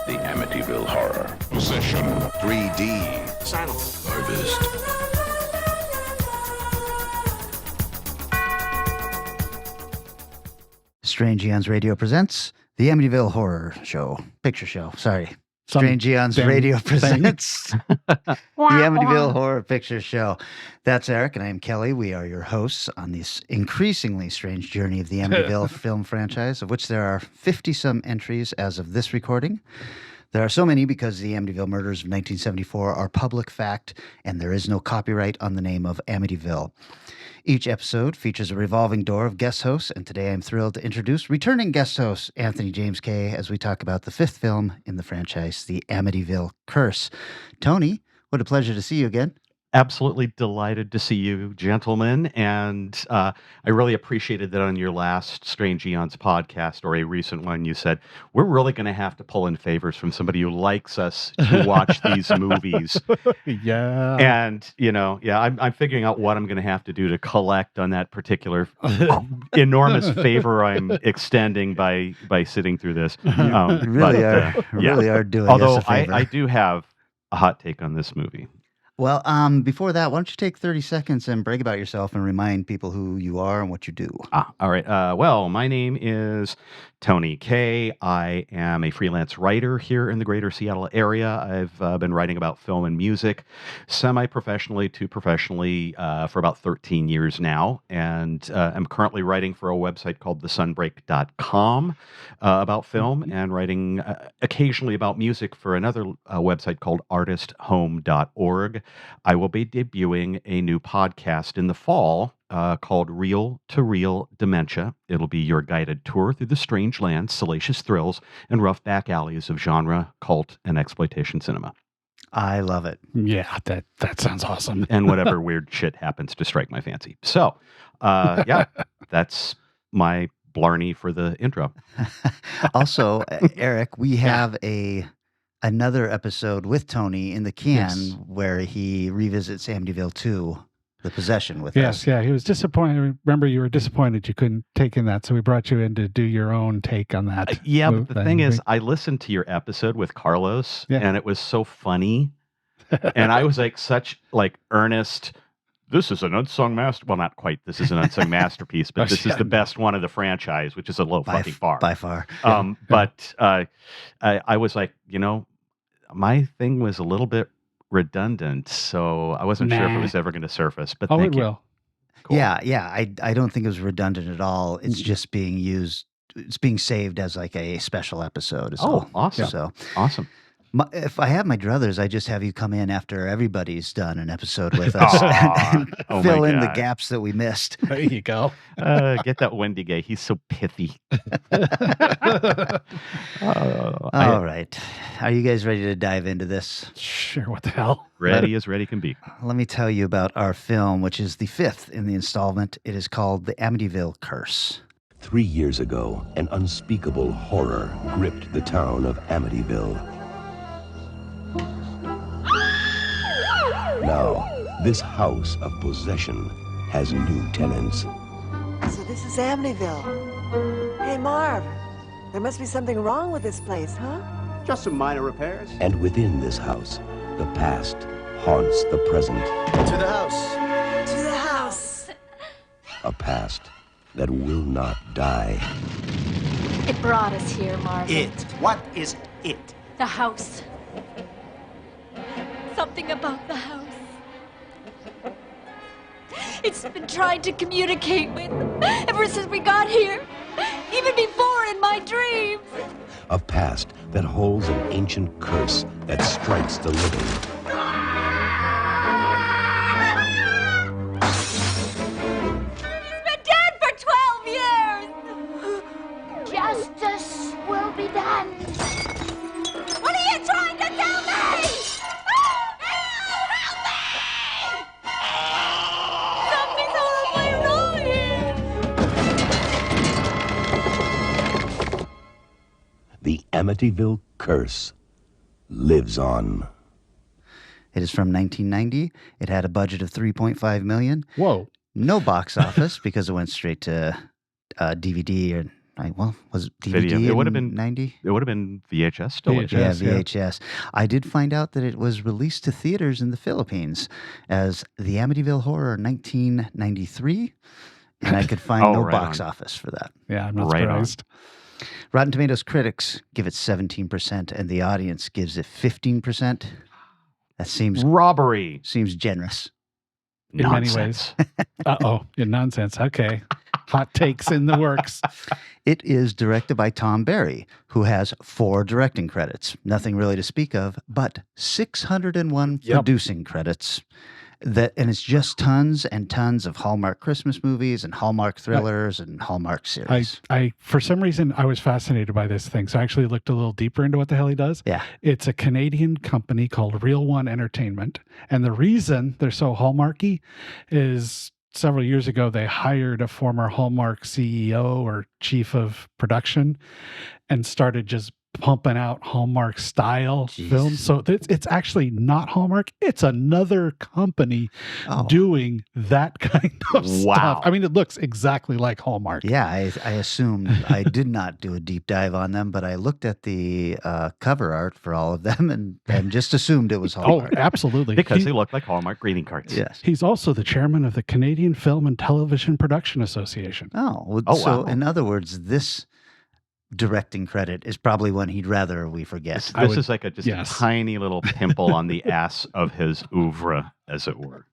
The Amityville Horror. Possession. 3D. Silence. Harvest. Strange Eons Radio presents the Amityville Horror Show. Picture Show, sorry. Strange Eons Radio presents the Amityville Horror Picture Show. That's Eric, and I am Kelly. We are your hosts on this increasingly strange journey of the Amityville film franchise, of which there are 50-some entries as of this recording. There are so many because the Amityville murders of 1974 are public fact, and there is no copyright on the name of Amityville. Each episode features a revolving door of guest hosts, and today I'm thrilled to introduce returning guest host Anthony James Kay as we talk about the fifth film in the franchise, The Amityville Curse. Tony, what a pleasure to see you again. Absolutely delighted to see you, gentlemen. And I really appreciated that on your last Strange Eons podcast, or a recent one, you said, we're really going to have to pull in favors from somebody who likes us to watch these movies. Yeah. And, I'm figuring out what I'm going to have to do to collect on that particular enormous favor I'm extending by sitting through this. Really are doing Although us a favor. I do have a hot take on this movie. Well, before that, why don't you take 30 seconds and brag about yourself and remind people who you are and what you do? All right. Well, my name is Tony Kay. I am a freelance writer here in the greater Seattle area. I've been writing about film and music semi-professionally to professionally for about 13 years now. And I'm currently writing for a website called thesunbreak.com about film and writing occasionally about music for another website called artisthome.org. I will be debuting a new podcast in the fall called Reel to Reel Dementia. It'll be your guided tour through the strange lands, salacious thrills, and rough back alleys of genre, cult, and exploitation cinema. I love it. Yeah, that sounds awesome. And whatever weird shit happens to strike my fancy. So, that's my blarney for the intro. Also, Eric, we have another episode with Tony in the can where he revisits Amityville 2, The Possession, with us. Yeah, he was disappointed. Remember, you were disappointed you couldn't take in that, so we brought you in to do your own take on that. But the thing is, I listened to your episode with Carlos, and it was so funny, and I was such earnest. This is an unsung master. Well, not quite. This is an unsung masterpiece, but this is the best one of the franchise, which is a low fucking bar by far. But I was like, my thing was a little bit redundant, so I wasn't sure if it was ever going to surface. But thank you. Will. Cool. Yeah. I don't think it was redundant at all. It's just being used. It's being saved as a special episode. Awesome! So awesome. If I have my druthers, I just have you come in after everybody's done an episode with us and fill in the gaps that we missed. There you go. Get that Wendy guy. He's so pithy. All right. Are you guys ready to dive into this? Sure. What the hell? Ready as ready can be. Let me tell you about our film, which is the fifth in the installment. It is called The Amityville Curse. 3 years ago, an unspeakable horror gripped the town of Amityville. Now, this house of possession has new tenants. So this is Amityville. Hey, Marv, there must be something wrong with this place, huh? Just some minor repairs. And within this house, the past haunts the present. To the house. To the house. A past that will not die. It brought us here, Marvin. It. What is it? The house. Something about the house. It's been trying to communicate with ever since we got here. Even before in my dreams. A past that holds an ancient curse that strikes the living. He's been dead for 12 years. Justice will be done. What are you trying to tell me? Help me! Something's horribly wrong here. The Amityville Curse lives on. It is from 1990. It had a budget of $3.5 million. Whoa. No box office because it went straight to DVD Well, was it DVD Video. It would have in been 90? It would have been VHS still. VHS. Yeah, Yes, yeah. VHS. I did find out that it was released to theaters in the Philippines as The Amityville Horror 1993, and I could find Oh, no right box on. office for that. Yeah, I'm not Right on. surprised. Rotten Tomatoes critics give it 17%, and the audience gives it 15%. That seems Robbery. generous. In many Nonsense. In nonsense. Okay. Hot takes in the works. It is directed by Tom Barry, who has 4 directing credits. Nothing really to speak of, but 601 Yep. producing credits. And it's just tons and tons of Hallmark Christmas movies and Hallmark thrillers and Hallmark series. I for some reason I was fascinated by this thing, so I actually looked a little deeper into what the hell he does. Yeah. It's a Canadian company called Real One Entertainment, and the reason they're so Hallmarky is several years ago they hired a former Hallmark CEO or chief of production and started just pumping out Hallmark style Jeez. films. So it's actually not Hallmark. It's another company Oh. doing that kind of Wow. stuff. I mean, it looks exactly like Hallmark. Yeah, I assumed I did not do a deep dive on them, but I looked at the cover art for all of them and just assumed it was Oh, Hallmark. absolutely. Because they look like Hallmark greeting cards. Yes. He's also the chairman of the Canadian Film and Television Production Association. Oh, well, Oh, so wow. in other words, this directing credit is probably one he'd rather we forget. This, I this would- is like a yes. tiny little pimple on the ass of his oeuvre, as it were.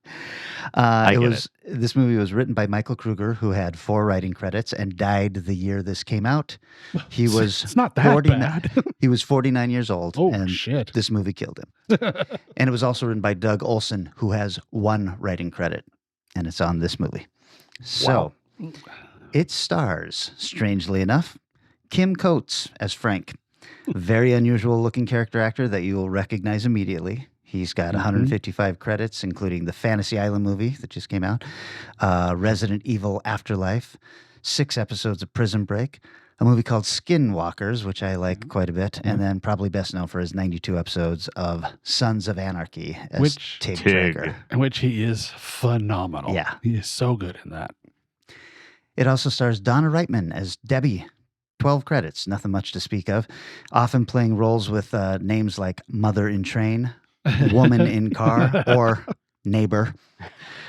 This movie was written by Michael Kruger, who had 4 writing credits and died the year this came out. He was It's not that 49 bad. He was 49 years old, Oh, and shit. this movie killed him. And it was also written by Doug Olson, who has 1 writing credit, and it's on this movie. So it stars, strangely enough, Kim Coates as Frank. Very unusual looking character actor that you will recognize immediately. He's got 155 credits, including the Fantasy Island movie that just came out, Resident Evil Afterlife, 6 episodes of Prison Break, a movie called Skinwalkers, which I like quite a bit, and then probably best known for his 92 episodes of Sons of Anarchy as Which- Tig Tig. Traeger. In which he is phenomenal. Yeah. He is so good in that. It also stars Donna Reitman as Debbie. 12 credits, nothing much to speak of. Often playing roles with names like Mother in Train, Woman in Car, or Neighbor.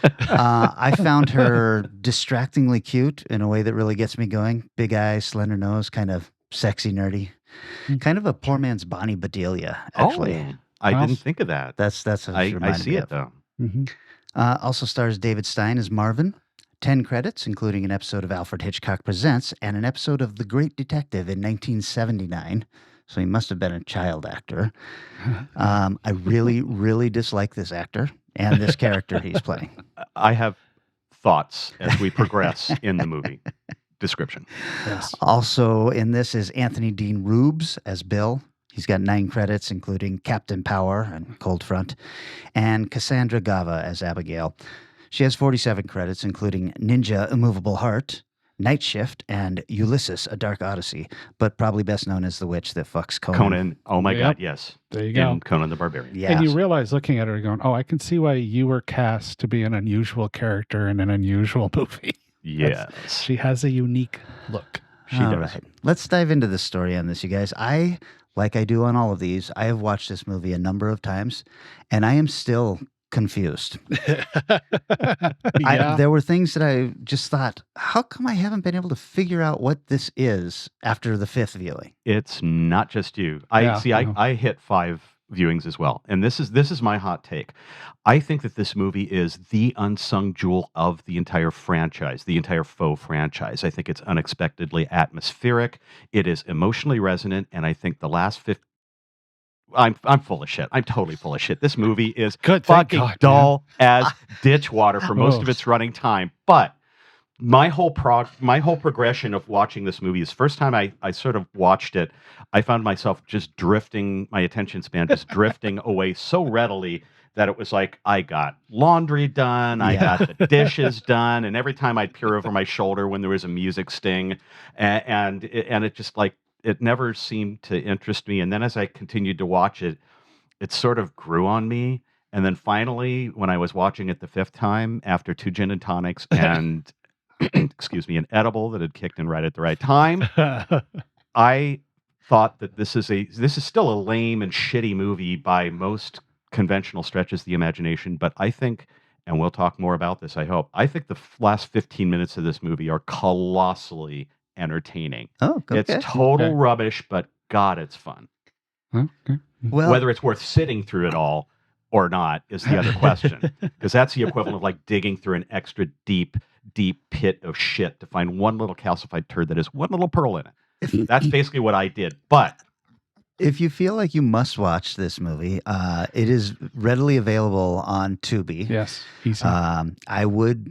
I found her distractingly cute in a way that really gets me going. Big eyes, slender nose, kind of sexy, nerdy. Kind of a poor man's Bonnie Bedelia, actually. Oh, I Well, didn't think of that. That's what she I reminded see me it, of. though. Mhm. Also stars David Stein as Marvin. 10 credits, including an episode of Alfred Hitchcock Presents and an episode of The Great Detective in 1979. So he must have been a child actor. I really, really dislike this actor and this character he's playing. I have thoughts as we progress in the movie description. Yes. Also in this is Anthony Dean Rubes as Bill. He's got 9 credits, including Captain Power and Cold Front, and Cassandra Gava as Abigail. She has 47 credits, including Ninja Immovable Heart, Night Shift, and Ulysses, A Dark Odyssey, but probably best known as the witch that fucks Conan. Conan. Oh, my Yep. God, yes. There you go. In Conan the Barbarian. Yeah. And you realize looking at her going, oh, I can see why you were cast to be an unusual character in an unusual movie. Yes. She has a unique look. She All does. right. Let's dive into the story on this, you guys. Like I do on all of these, I have watched this movie a number of times, and I am still confused. Yeah. There were things that I just thought, how come I haven't been able to figure out what this is after the 5th viewing? It's not just you. Yeah, I hit 5 viewings as well. And this is my hot take. I think that this movie is the unsung jewel of the entire franchise, the entire faux franchise. I think it's unexpectedly atmospheric. It is emotionally resonant, and I think the last 50 I'm full of shit. I'm totally full of shit. This movie is Good, thank fucking God, dull as ditch water for most of Oh. its running time. But my whole progression of watching this movie is first time I sort of watched it, I found myself just drifting, my attention span just drifting away so readily that it was like I got laundry done, I got the dishes done, and every time I'd peer over my shoulder when there was a music sting, and it just like it never seemed to interest me. And then as I continued to watch it, it sort of grew on me. And then finally, when I was watching it the 5th time after 2 gin and tonics and excuse me, an edible that had kicked in right at the right time. I thought that this is still a lame and shitty movie by most conventional stretches of the imagination, but I think, and we'll talk more about this, I hope, I think the last 15 minutes of this movie are colossally entertaining. Oh, okay. It's total rubbish, but God, it's fun. Okay. Well, Whether it's worth sitting through it all or not is the other question, because that's the equivalent of like digging through an extra deep pit of shit to find one little calcified turd that has one little pearl in it. That's basically what I did. But if you feel like you must watch this movie, it is readily available on Tubi. Yes, easy. I would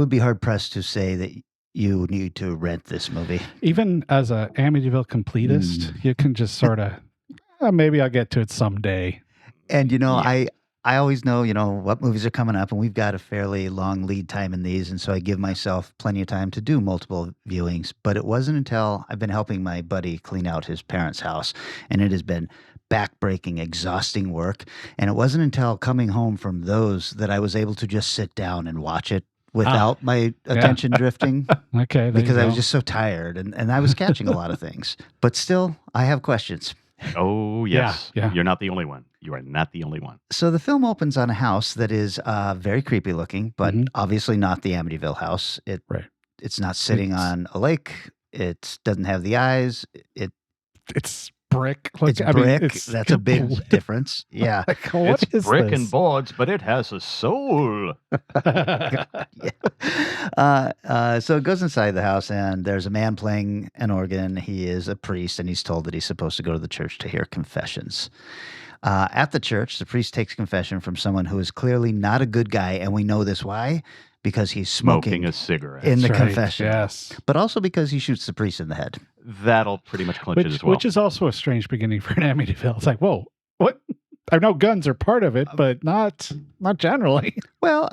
be hard pressed to say that you need to rent this movie. Even as a Amityville completist, you can just sort of, maybe I'll get to it someday. And I always know, what movies are coming up, and we've got a fairly long lead time in these, and so I give myself plenty of time to do multiple viewings. But it wasn't until I've been helping my buddy clean out his parents' house, and it has been backbreaking, exhausting work. And it wasn't until coming home from those that I was able to just sit down and watch it without my attention drifting. Okay. Because I was just so tired, and I was catching a lot of things. But still, I have questions. oh yes, Yeah. You're not the only one. You are not the only one. So the film opens on a house that is very creepy looking, but obviously not the Amityville house. Right. It's not sitting on a lake. It doesn't have the eyes. It's brick. It's brick. That's a big difference. Yeah. Like, what It's is brick this? and boards, but it has a soul. So it goes inside the house, and there's a man playing an organ. He is a priest, and he's told that he's supposed to go to the church to hear confessions. At the church, the priest takes confession from someone who is clearly not a good guy, and we know this why? Because he's smoking a cigarette. in the That's right, confession. yes. But also because he shoots the priest in the head. That'll pretty much clinch it as well. Which is also a strange beginning for an Amityville. It's like, whoa, what? I know guns are part of it, but not generally. Well,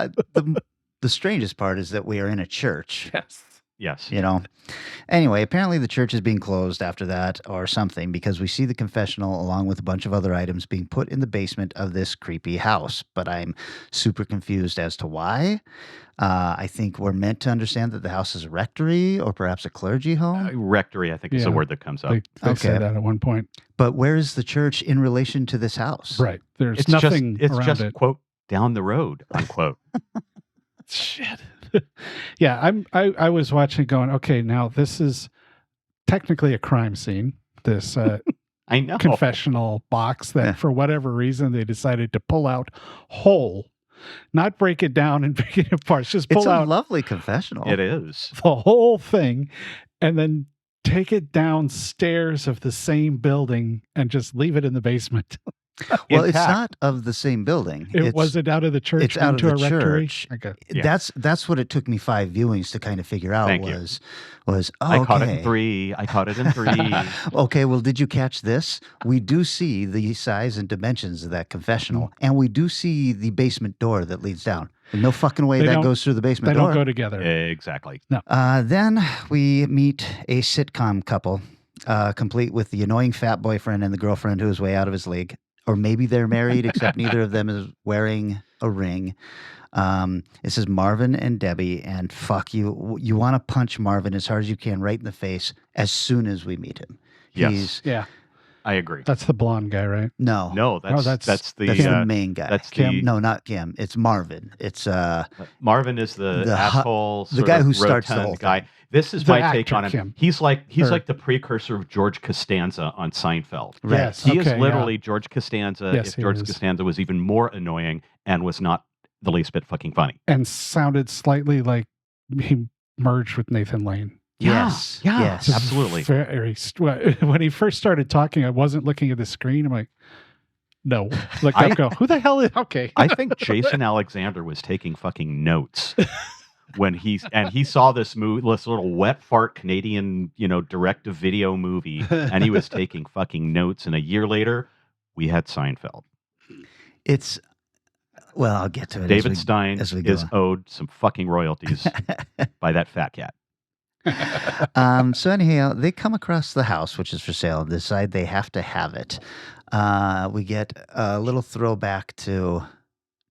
the strangest part is that we are in a church. Yes. Yes. Anyway, apparently the church is being closed after that or something, because we see the confessional along with a bunch of other items being put in the basement of this creepy house. But I'm super confused as to why. I think we're meant to understand that the house is a rectory or perhaps a clergy home. Rectory, I think, is the Yeah. word that comes up. They Okay. said that at one point. But where is the church in relation to this house? Right. There's It's nothing just, around it. quote, down the road, unquote. Shit. Yeah, I was watching going, okay, now this is technically a crime scene. This I know. confessional box that for whatever reason they decided to pull out whole, not break it down and break it apart. Just pull It's a out lovely confessional. It is. the whole thing and then take it downstairs of the same building and just leave it in the basement. Well, it's Intact. not of the same building. Was it out of the church it's out of into the a rectory? church. Okay. Yeah. That's what it took me 5 viewings to kind of figure out. Thank you. Was I caught it okay. in 3. I caught it in 3. Okay, well, did you catch this? We do see the size and dimensions of that confessional, and we do see the basement door that leads down. No fucking way They that don't- goes through the They basement door. don't go together. Exactly. Then we meet a sitcom couple, complete with the annoying fat boyfriend and the girlfriend who is way out of his league. Or maybe they're married, except neither of them is wearing a ring. It says Marvin and Debbie, and fuck you. You want to punch Marvin as hard as you can right in the face as soon as we meet him. Yes. Yeah. I agree. That's the blonde guy, right? No, No, that's the that's the main guy. that's Kim? the No, not Kim. It's Marvin. It's Marvin is the The hu- asshole, the sort guy of who starts the rotund whole guy. thing. This is The my take actor, on him. Kim. He's like Or- like the precursor of George Costanza on Seinfeld. Right. Yes. He is okay, literally George Costanza. Yes, if he George is. Costanza was even more annoying and was not the least bit fucking funny. yeah. And sounded slightly like he merged with Nathan Lane. yes, Yeah. yes. Just Absolutely. Very, when he first started talking, I wasn't looking at the screen. I'm like, no. Look up, go, who the hell is, okay. I think Jason Alexander was taking fucking notes when he saw this movie, this little wet fart Canadian, direct to video movie, and he was taking fucking notes. And a year later, we had Seinfeld. It's well, I'll get to it. David Stein as we go is on. owed some fucking royalties by that fat cat. So anyhow, they come across the house, which is for sale, and decide they have to have it. We get a little throwback to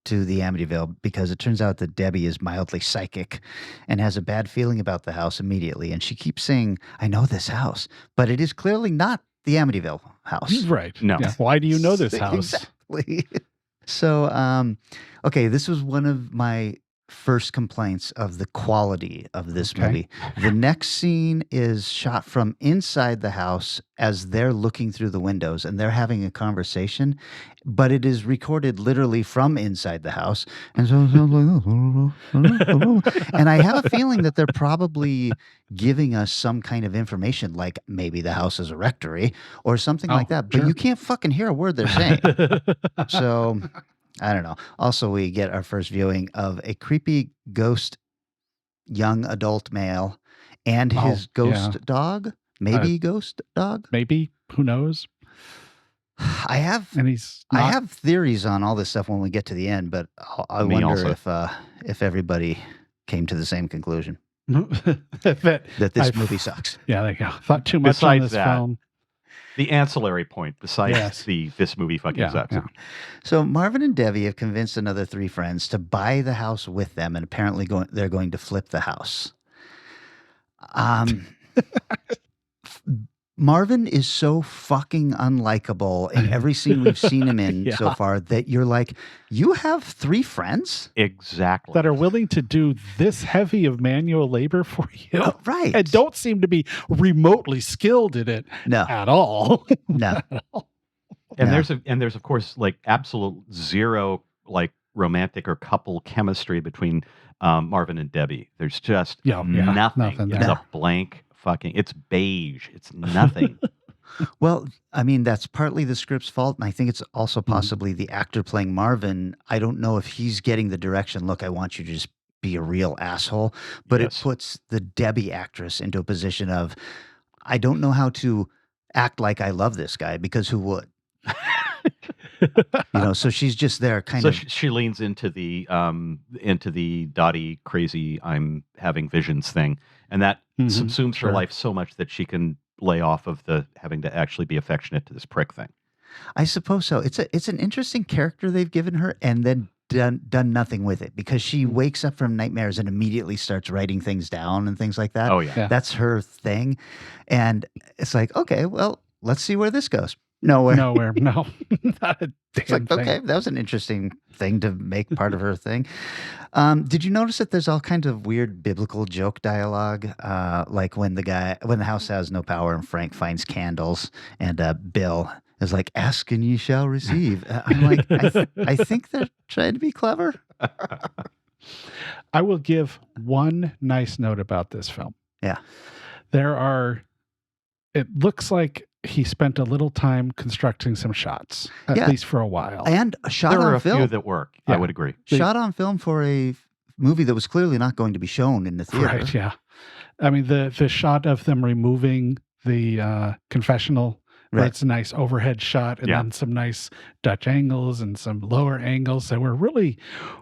to the Amityville because it turns out that Debbie is mildly psychic and has a bad feeling about the house immediately. And she keeps saying, I know this house, but it is clearly not the Amityville house. Right. No. Yeah. Why do you know this house? Exactly. So, okay, this was one of my first complaints of the quality of this movie. The next scene is shot from inside the house as they're looking through the windows and they're having a conversation, but it is recorded literally from inside the house. And so and I have a feeling that they're probably giving us some kind of information, like maybe the house is a rectory or something like that, but you can't fucking hear a word they're saying. So I don't know. Also, we get our first viewing of a creepy ghost young adult male and his ghost dog. Maybe ghost dog? Maybe. Who knows? I have theories on all this stuff when we get to the end, but I wonder if everybody came to the same conclusion. that this movie sucks. Yeah, there you go. Thought too much on this film. The ancillary point, besides this movie fucking sucks. Yeah. So Marvin and Debbie have convinced another 3 friends to buy the house with them, and apparently they're going to flip the house. Marvin is so fucking unlikable in every scene we've seen him in so far that you're like, you have 3 friends? Exactly. That are willing to do this heavy of manual labor for you. Oh, right. And don't seem to be remotely skilled in it at all. No. And there's of course like absolute zero like romantic or couple chemistry between Marvin and Debbie. There's just nothing. It's a blank fucking, it's beige. It's nothing. Well, I mean, that's partly the script's fault, and I think it's also possibly the actor playing Marvin. I don't know if he's getting the direction, look, I want you to just be a real asshole, but it puts the Debbie actress into a position of, I don't know how to act like I love this guy, because who would? So she's just there kind of. So she leans into the Dottie crazy I'm having visions thing, and that subsumes her life so much that she can lay off of the having to actually be affectionate to this prick thing. I suppose so. It's an interesting character they've given her, and then done nothing with it, because she wakes up from nightmares and immediately starts writing things down and things like that. Oh yeah. That's her thing, and it's like, okay, well, let's see where this goes. Nowhere. No. Not a it's like, thing. Okay, that was an interesting thing to make part of her thing. Did you notice that there's all kinds of weird biblical joke dialogue? Like when the house has no power and Frank finds candles and Bill is like, ask and ye shall receive. I'm like, I think they're trying to be clever. I will give one nice note about this film. Yeah. It looks like he spent a little time constructing some shots, at least for a while. And shot there on were a film. few that work. I would agree. Shot on film for a movie that was clearly not going to be shown in the theater. Right, yeah. I mean, the shot of them removing the confessional, where it's a nice overhead shot, and then some nice Dutch angles and some lower angles that were really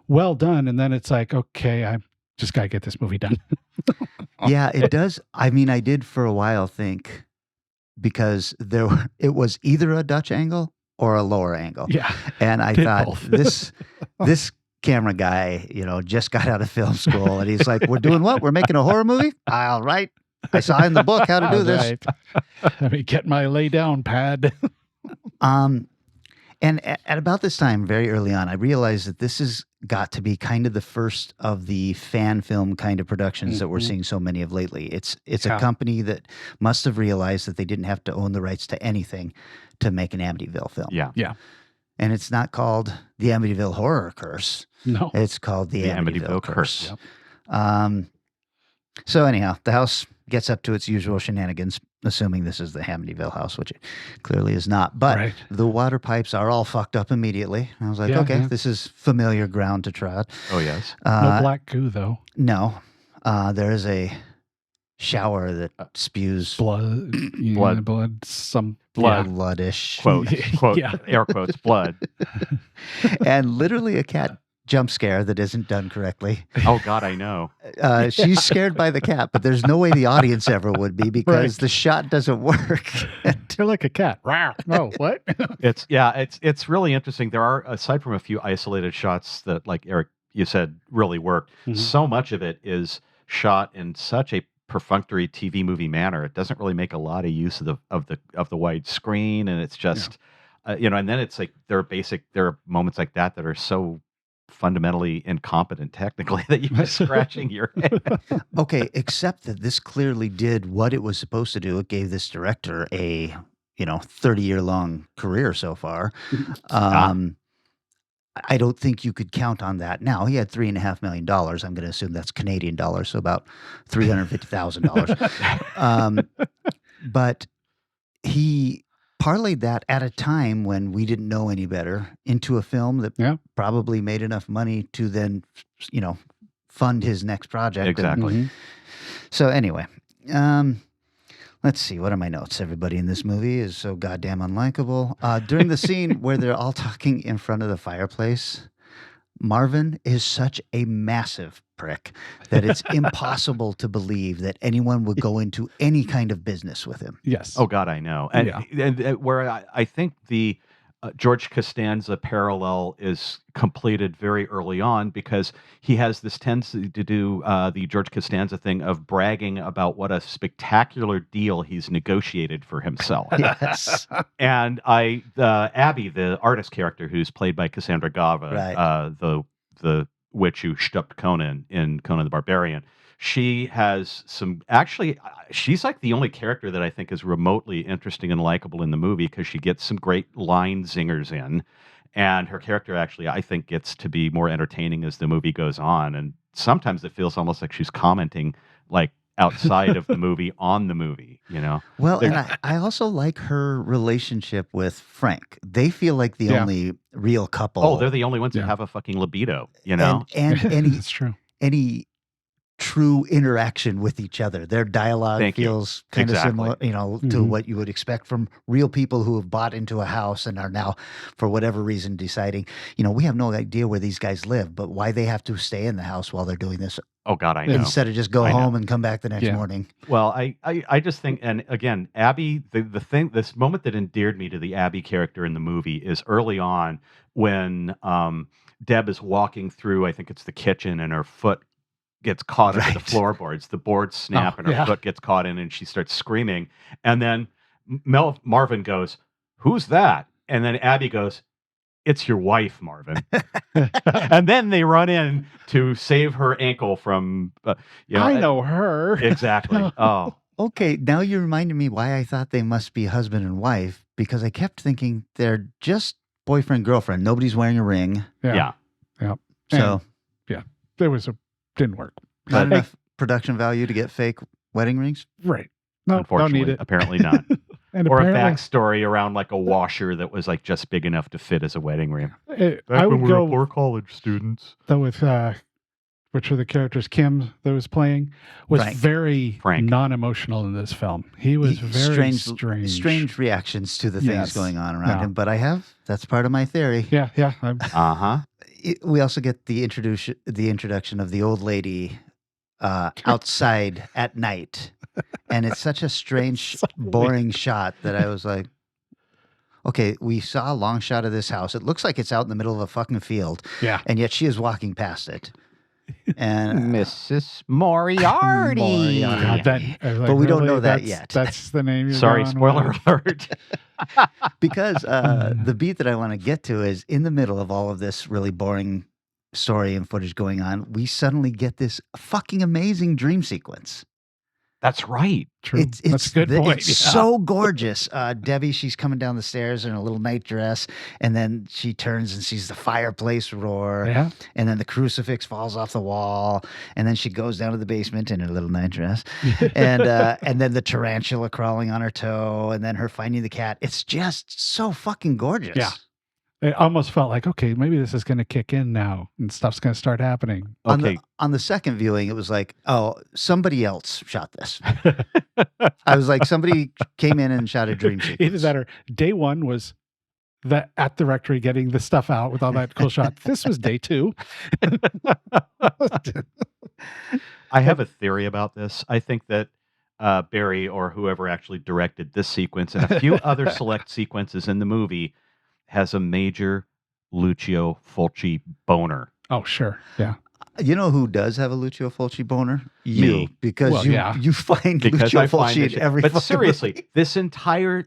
well done. And then it's like, okay, I just got to get this movie done. Yeah, it does. I mean, I did for a while think, because it was either a Dutch angle or a lower angle. Yeah. And I thought this camera guy, just got out of film school, and he's like, we're doing what? We're making a horror movie? All right. I saw in the book how to do this. Right. Let me get my lay down pad. And at about this time, very early on, I realized that this has got to be kind of the first of the fan film kind of productions that we're seeing so many of lately. It's a company that must have realized that they didn't have to own the rights to anything to make an Amityville film. Yeah. Yeah. And it's not called the Amityville Horror Curse. No. It's called the Amityville Curse. Yep. So anyhow, the house gets up to its usual shenanigans, assuming this is the Amityville house, which it clearly is not. But the water pipes are all fucked up immediately. I was like, this is familiar ground to trod. Oh, yes. No black goo, though. No. There is a shower that spews blood, bloodish. Quote, air quotes, blood. And literally a cat jump scare that isn't done correctly. Oh God, I know. She's scared by the cat, but there's no way the audience ever would be because Right. the shot doesn't work. You're like a cat. Rawr. No, what? It's really interesting. There are, aside from a few isolated shots that, like Eric, you said really worked. Mhm. So much of it is shot in such a perfunctory TV movie manner. It doesn't really make a lot of use of the wide screen, and it's just and then it's like there are moments like that are so fundamentally incompetent technically that you're just scratching your head. Okay, except that this clearly did what it was supposed to do. It gave this director a 30-year long career so far. I don't think you could count on that now. He had $3.5 million. I'm going to assume that's Canadian dollars, so about $350,000. But he parlayed that at a time when we didn't know any better into a film that probably made enough money to then, fund his next project. Exactly. So anyway, let's see. What are my notes? Everybody in this movie is so goddamn unlikable. During the scene where they're all talking in front of the fireplace, Marvin is such a massive prick that it's impossible to believe that anyone would go into any kind of business with him. Yes. Oh God, I know. And where I think the George Costanza parallel is completed very early on because he has this tendency to do the George Costanza thing of bragging about what a spectacular deal he's negotiated for himself. Yes. And Abby, the artist character who's played by Cassandra Gava, Right. The witch who stopped Conan in Conan the Barbarian, she has some. Actually, she's like the only character that I think is remotely interesting and likable in the movie because she gets some great line zingers in, and her character actually, I think, gets to be more entertaining as the movie goes on. And sometimes it feels almost like she's commenting, like outside of the movie on the movie. Well, and I also like her relationship with Frank. They feel like the only real couple. Oh, they're the only ones who have a fucking libido. And It's true. Any true interaction with each other. Their dialogue feels kind of similar, to what you would expect from real people who have bought into a house and are now, for whatever reason, deciding, we have no idea where these guys live, but why they have to stay in the house while they're doing this. Oh God, I know. Instead of just go home and come back the next morning. Well, I just think, and again, Abby, this moment that endeared me to the Abby character in the movie is early on when Deb is walking through, I think it's the kitchen, and her foot gets caught into the floorboards. The boards snap and her foot gets caught in, and she starts screaming. And then Marvin goes, "Who's that?" And then Abby goes, "It's your wife, Marvin." And then they run in to save her ankle from, I know her. Exactly. Oh. Okay, now you reminded me why I thought they must be husband and wife, because I kept thinking they're just boyfriend, girlfriend. Nobody's wearing a ring. Yeah. So, there didn't work. Not enough production value to get fake wedding rings? Right. No, Unfortunately, don't need it. apparently not. And or apparently, a backstory around like a washer that was like just big enough to fit as a wedding ring. I would go poor college students. though with which are the characters Kim that was playing was Frank. very Frank. non-emotional in this film. He was very strange reactions to the things Yes. going on around Yeah. him. But that's part of my theory. Yeah. Uh-huh. We also get the introduction of the old lady outside at night, and it's such a strange, boring shot that I was like, okay, we saw a long shot of this house. It looks like it's out in the middle of a fucking field, Yeah. and yet she is walking past it. And Mrs. Moriarty. God, but we don't know that yet. That's the name. You're Sorry, going spoiler with? alert. because the beat that I want to get to is in the middle of all of this really boring story and footage going on, we suddenly get this fucking amazing dream sequence. That's right. True. That's a good point. It's so gorgeous. Debbie, she's coming down the stairs in a little night dress, and then she turns and sees the fireplace roar, Yeah. and then the crucifix falls off the wall, and then she goes down to the basement in her little night dress, and then the tarantula crawling on her toe, and then her finding the cat. It's just so fucking gorgeous. Yeah. It almost felt like, okay, maybe this is going to kick in now and stuff's going to start happening. Okay. On the second viewing, it was like, oh, somebody else shot this. I was like, somebody came in and shot a dream sequence. Either that or day one was at the rectory getting the stuff out with all that cool shot. This was day 2. I have a theory about this. I think that Barry or whoever actually directed this sequence and a few other select sequences in the movie has a major Lucio Fulci boner. Oh, sure. Yeah. You know who does have a Lucio Fulci boner? You, Me. because Well, you find Because Lucio I find Fulci this in every. But fucking seriously, movie. this entire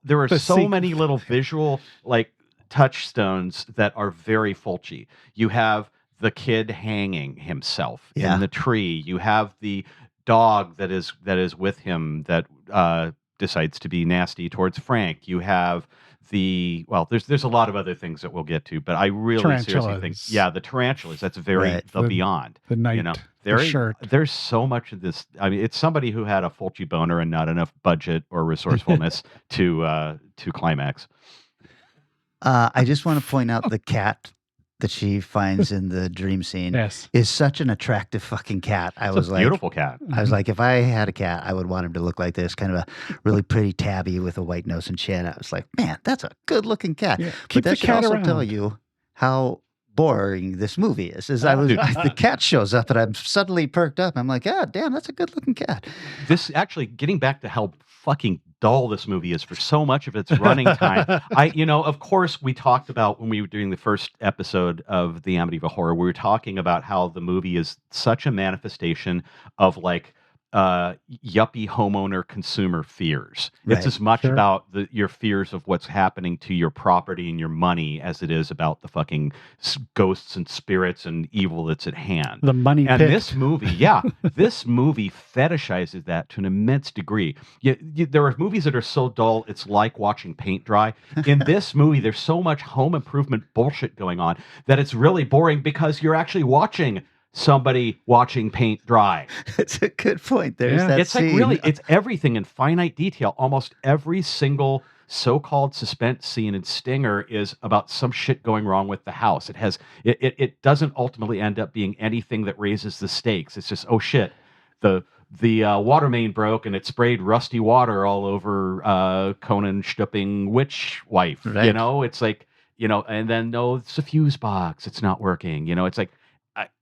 there are The so many little visual like touchstones that are very Fulci. You have the kid hanging himself Yeah. in the tree. You have the dog that is with him that decides to be nasty towards Frank. You have there's a lot of other things that we'll get to, but I really seriously think, Tarantulas. the tarantulas. That's very Right. the beyond. The knight, You know, the shirt. there's so much of this. I mean, it's somebody who had a Fulci boner and not enough budget or resourcefulness to climax. I just want to point out the cat that she finds in the dream scene Yes. is such an attractive fucking cat. I It's was a like, beautiful cat. I was like, if I had a cat, I would want him to look like this, kind of a really pretty tabby with a white nose and chin. I was like, man, that's a good looking cat. Yeah. But Keep that the should cat also around. tell you how boring this movie is. The cat shows up and I'm suddenly perked up. I'm like, yeah, damn, that's a good looking cat. This actually getting back to how fucking dull this movie is for so much of its running time. Of course, we talked about when we were doing the first episode of the Amityville Horror, we were talking about how the movie is such a manifestation of like yuppie homeowner consumer fears. Right. It's as much Sure. about your fears of what's happening to your property and your money as it is about the fucking ghosts and spirits and evil that's at hand. The money And pit. this movie, this movie fetishizes that to an immense degree. There are movies that are so dull, it's like watching paint dry. In this movie, there's so much home improvement bullshit going on that it's really boring because you're actually watching somebody watching paint dry. It's a good point. There's Yeah. that It's scene. like really, it's everything in finite detail. Almost every single so-called suspense scene in Stinger is about some shit going wrong with the house. It doesn't ultimately end up being anything that raises the stakes. It's just, oh shit, the water main broke and it sprayed rusty water all over Conan Stupping witch wife. Right. It's like, and then it's a fuse box. It's not working. It's like,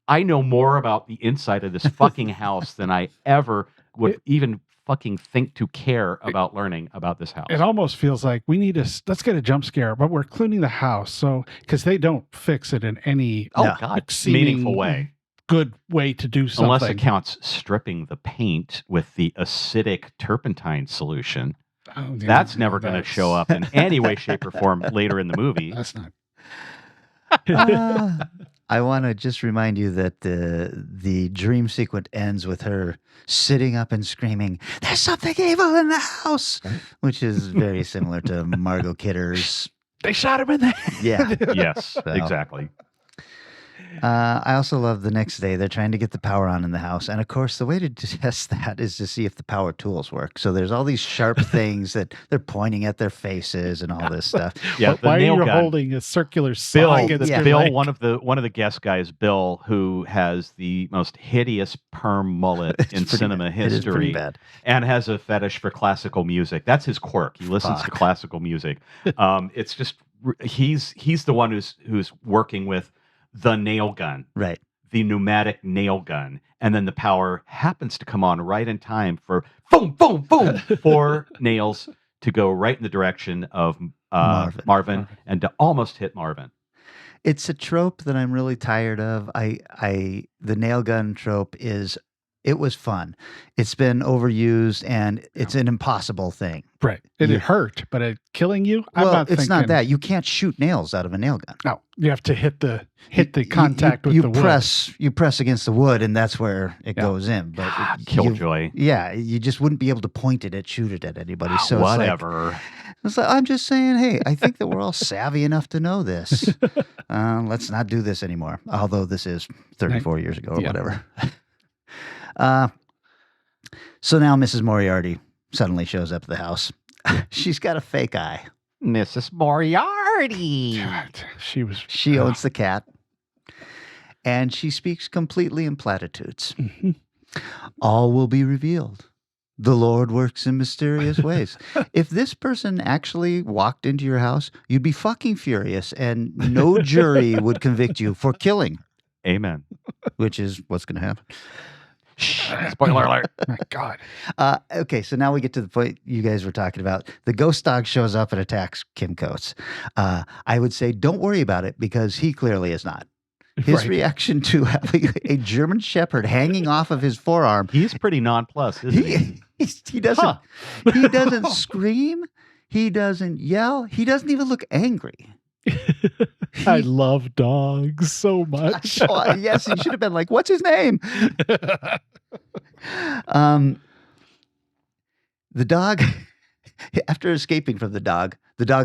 I know more about the inside of this fucking house than I ever would even fucking think to care about learning about this house. It almost feels like we need let's get a jump scare, but we're cleaning the house. So, because they don't fix it in any God, seeming meaningful way. good way to do something. Unless it counts stripping the paint with the acidic turpentine solution. Oh, yeah, That's never going to that's- show up in any way, shape, or form later in the movie. That's not. I want to just remind you that the dream sequence ends with her sitting up and screaming, "There's something evil in the house," which is very similar to Margot Kidder's. They shot him in the head. Yeah. Yes, exactly. I also love the next day they're trying to get the power on in the house, and of course the way to test that is to see if the power tools work. So there's all these sharp things that they're pointing at their faces and all this stuff. Yeah, the Why are nail you gun. holding a circular saw Bill, against yeah. your Bill, leg? one of the guest guys, Bill, who has the most hideous perm mullet in It's pretty cinema bad. It is pretty history, bad. and has a fetish for classical music. That's his quirk. He listens to Fuck. classical music. It's just he's the one who's working with the nail gun, Right. the pneumatic nail gun, and then the power happens to come on right in time for boom, boom, boom, 4 nails to go right in the direction of Marvin and to almost hit Marvin. It's a trope that I'm really tired of. The nail gun trope it was fun. It's been overused and it's an impossible thing. Right. It You- hurt, but it killing you? I'm Well, not it's not thinking- that. You can't shoot nails out of a nail gun. No, you have to hit the contact with you the wood. You press against the wood and that's where it goes in. But Killjoy. you just wouldn't be able to point it at, shoot it at anybody. So Whatever. It's like, I'm just saying, hey, I think that we're all savvy enough to know this. Let's not do this anymore. Although this is 34 years ago or Yeah. whatever. So now Mrs. Moriarty suddenly shows up at the house. She's got a fake eye. Mrs. Moriarty. God, She owns the cat. And she speaks completely in platitudes. Mhm. All will be revealed. The Lord works in mysterious ways. If this person actually walked into your house, you'd be fucking furious, and no jury would convict you for killing, Amen. which is what's going to happen. Spoiler alert. My God. Okay, so now we get to the point you guys were talking about. The ghost dog shows up and attacks Kim Coates. I would say don't worry about it because he clearly is not. His Right. reaction to having a German Shepherd hanging off of his forearm. He's pretty nonplussed, isn't he? He doesn't. He doesn't scream. He doesn't yell. He doesn't even look angry. I love dogs so much. Oh, yes, he should have been like, "What's his name?" The dog, after escaping from the dog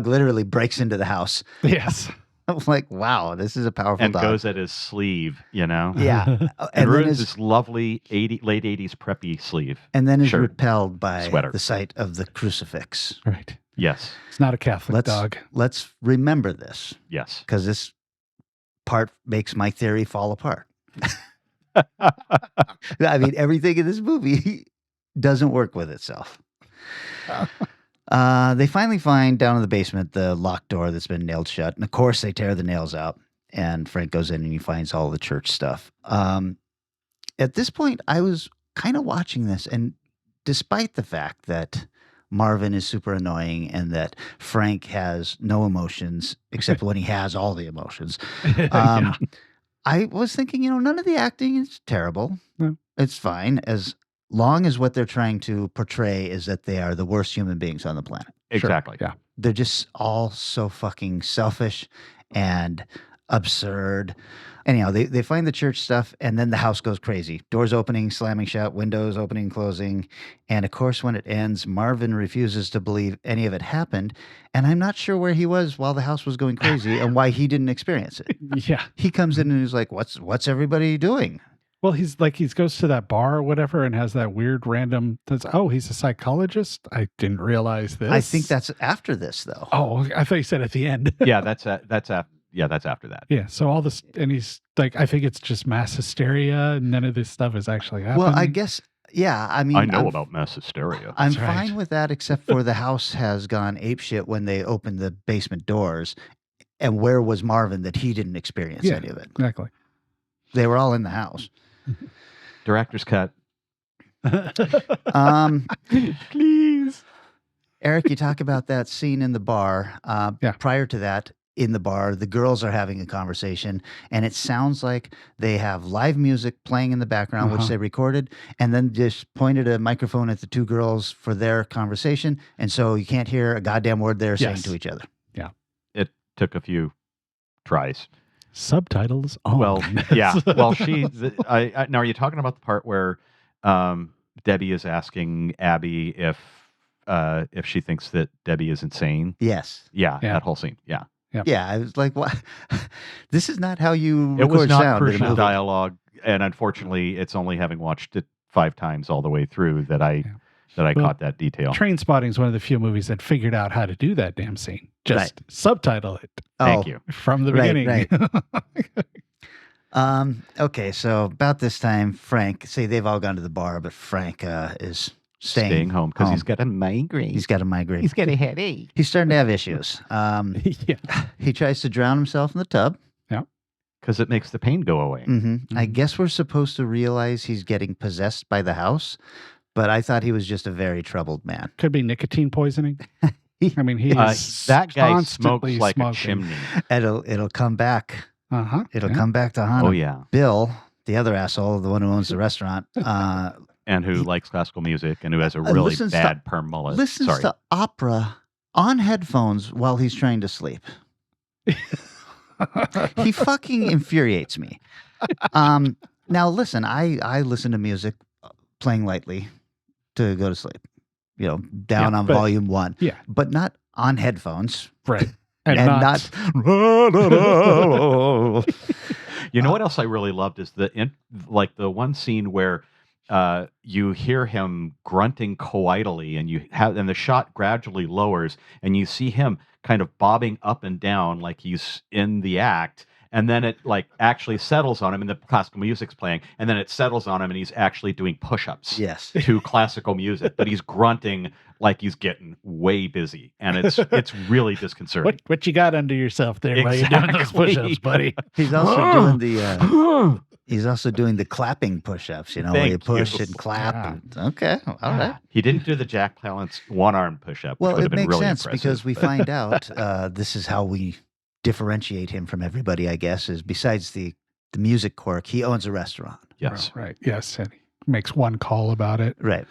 literally breaks into the house. Yes. I'm like, wow, this is a powerful And dog. goes at his sleeve, you know? Yeah. And then ruins is, his lovely late 80s preppy sleeve. and then is shirt, repelled by sweater. the sight of the crucifix. Right. Yes. It's not a Catholic dog. Let's remember this Yes. because this part makes my theory fall apart. I mean, everything in this movie doesn't work with itself. They finally find down in the basement the locked door that's been nailed shut. And of course, they tear the nails out. And Frank goes in and he finds all the church stuff. At this point, I was kind of watching this. And despite the fact that Marvin is super annoying and that Frank has no emotions except when he has all the emotions, Yeah. I was thinking, none of the acting is terrible. No. It's fine as long as what they're trying to portray is that they are the worst human beings on the planet. Exactly. Yeah. They're just all so fucking selfish and absurd. Anyhow, they find the church stuff and then the house goes crazy. Doors opening, slamming shut, windows opening, closing. And of course, when it ends, Marvin refuses to believe any of it happened. And I'm not sure where he was while the house was going crazy and why he didn't experience it. Yeah. He comes in and he's like, what's everybody doing? Well, he goes to that bar or whatever and has that weird random, he's a psychologist? I didn't realize this. I think that's after this, though. Oh, I thought you said at the end. Yeah, that's after that. Yeah. So all this, and he's like, I think it's just mass hysteria. And none of this stuff is actually happening. Well, I guess, yeah. I mean, I know about mass hysteria. I'm That's right. fine with that, except for the house has gone apeshit when they opened the basement doors. And where was Marvin that he didn't experience Yeah. any of it? Exactly. They were all in the house. Director's cut. Please. Eric, you talk about that scene in the bar. Yeah. Prior to that, in the bar, the girls are having a conversation, and it sounds like they have live music playing in the background, which Uh-huh. they recorded, and then just pointed a microphone at the two girls for their conversation, and so you can't hear a goddamn word they're saying Yes. to each other. It took a few tries. Subtitles. Oh, Well, yeah. Well, now are you talking about the part where Debbie is asking Abby if she thinks that Debbie is insane? Yes. Yeah, Yeah. that whole scene. Yeah. Yeah, I was like, what? This is not how you It was record not sound in a crucial movie. dialogue, and unfortunately, it's only having watched it 5 times all the way through that I Well, caught that detail. Train Spotting is one of the few movies that figured out how to do that damn scene. Just subtitle it Thank Oh, you. from the Right, beginning. Okay, so about this time, Frank, say they've all gone to the bar, but Frank is staying home because he's got a migraine. He's got a migraine. got a headache. He's starting to have issues. Yeah. He tries to drown himself in the tub. Because it makes the pain go away. I guess we're supposed to realize he's getting possessed by the house, but I thought he was just a very troubled man. Could be nicotine poisoning. I mean, he is That guy smokes constantly like smoking. a chimney. It'll come back. Uh-huh. It'll Yeah. come back to haunt Oh, him. yeah. Bill, the other asshole, the one who owns the restaurant, And who likes classical music and who has a really listens to- bad perm mullet. listens Sorry. to opera on headphones while he's trying to sleep. He fucking infuriates me. Now listen, I listen to music playing lightly to go to sleep. Down Yeah, on but- volume 1. Yeah. But not on headphones. Right. And not You know what else I really loved is the one scene where you hear him grunting coitally, and the shot gradually lowers, and you see him kind of bobbing up and down like he's in the act, and then it like actually settles on him, and the classical music's playing, and then it settles on him, and he's actually doing push-ups Yes. to classical music, but he's grunting like he's getting way busy, and it's really disconcerting. What you got under yourself there while you're doing those Exactly. push-ups, buddy? He's also doing the he's also doing the clapping push-ups, where you Thank push you. and clap. Yeah. Okay, all right. He didn't do the Jack Palance one-arm push-up, which Well, would it have been makes really sense impressive. because we find out this is how we differentiate him from everybody, I guess, is besides the music quirk, he owns a restaurant. yes. Right. Yes. And he makes one call about it. Right.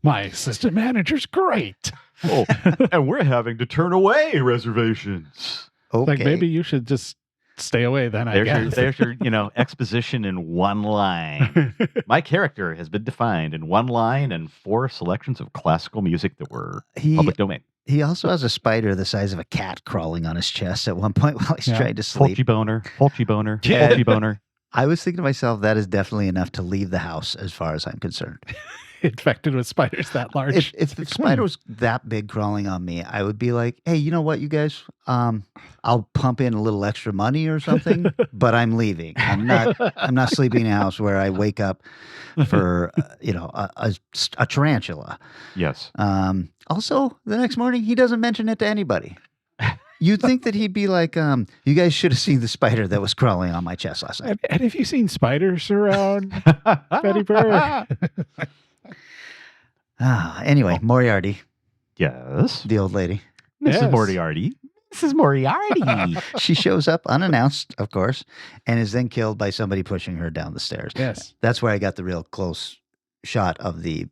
My assistant manager's great. Oh, and we're having to turn away reservations. Okay. Like maybe you should just stay away then, I guess. There's your exposition in one line. My character has been defined in one line and 4 selections of classical music that were public domain. He also has a spider the size of a cat crawling on his chest at one point while he's Yeah. trying to sleep. Fulci boner, Fulci boner, Yeah. Fulci boner. I was thinking to myself, that is definitely enough to leave the house as far as I'm concerned. Infected with spiders that large. If the spider was that big crawling on me, I would be like, hey, you know what, you guys? I'll pump in a little extra money or something, but I'm leaving. I'm not sleeping in a house where I wake up for a tarantula. Yes. Also, the next morning, he doesn't mention it to anybody. You'd think that he'd be like, you guys should have seen the spider that was crawling on my chest last night. And have you seen spiders around Betty Burr? Anyway, Moriarty, Yes. the old lady. Mrs. Yes. Moriarty. Mrs. Moriarty. She shows up unannounced, of course, and is then killed by somebody pushing her down the stairs. Yes. That's where I got the real close shot of the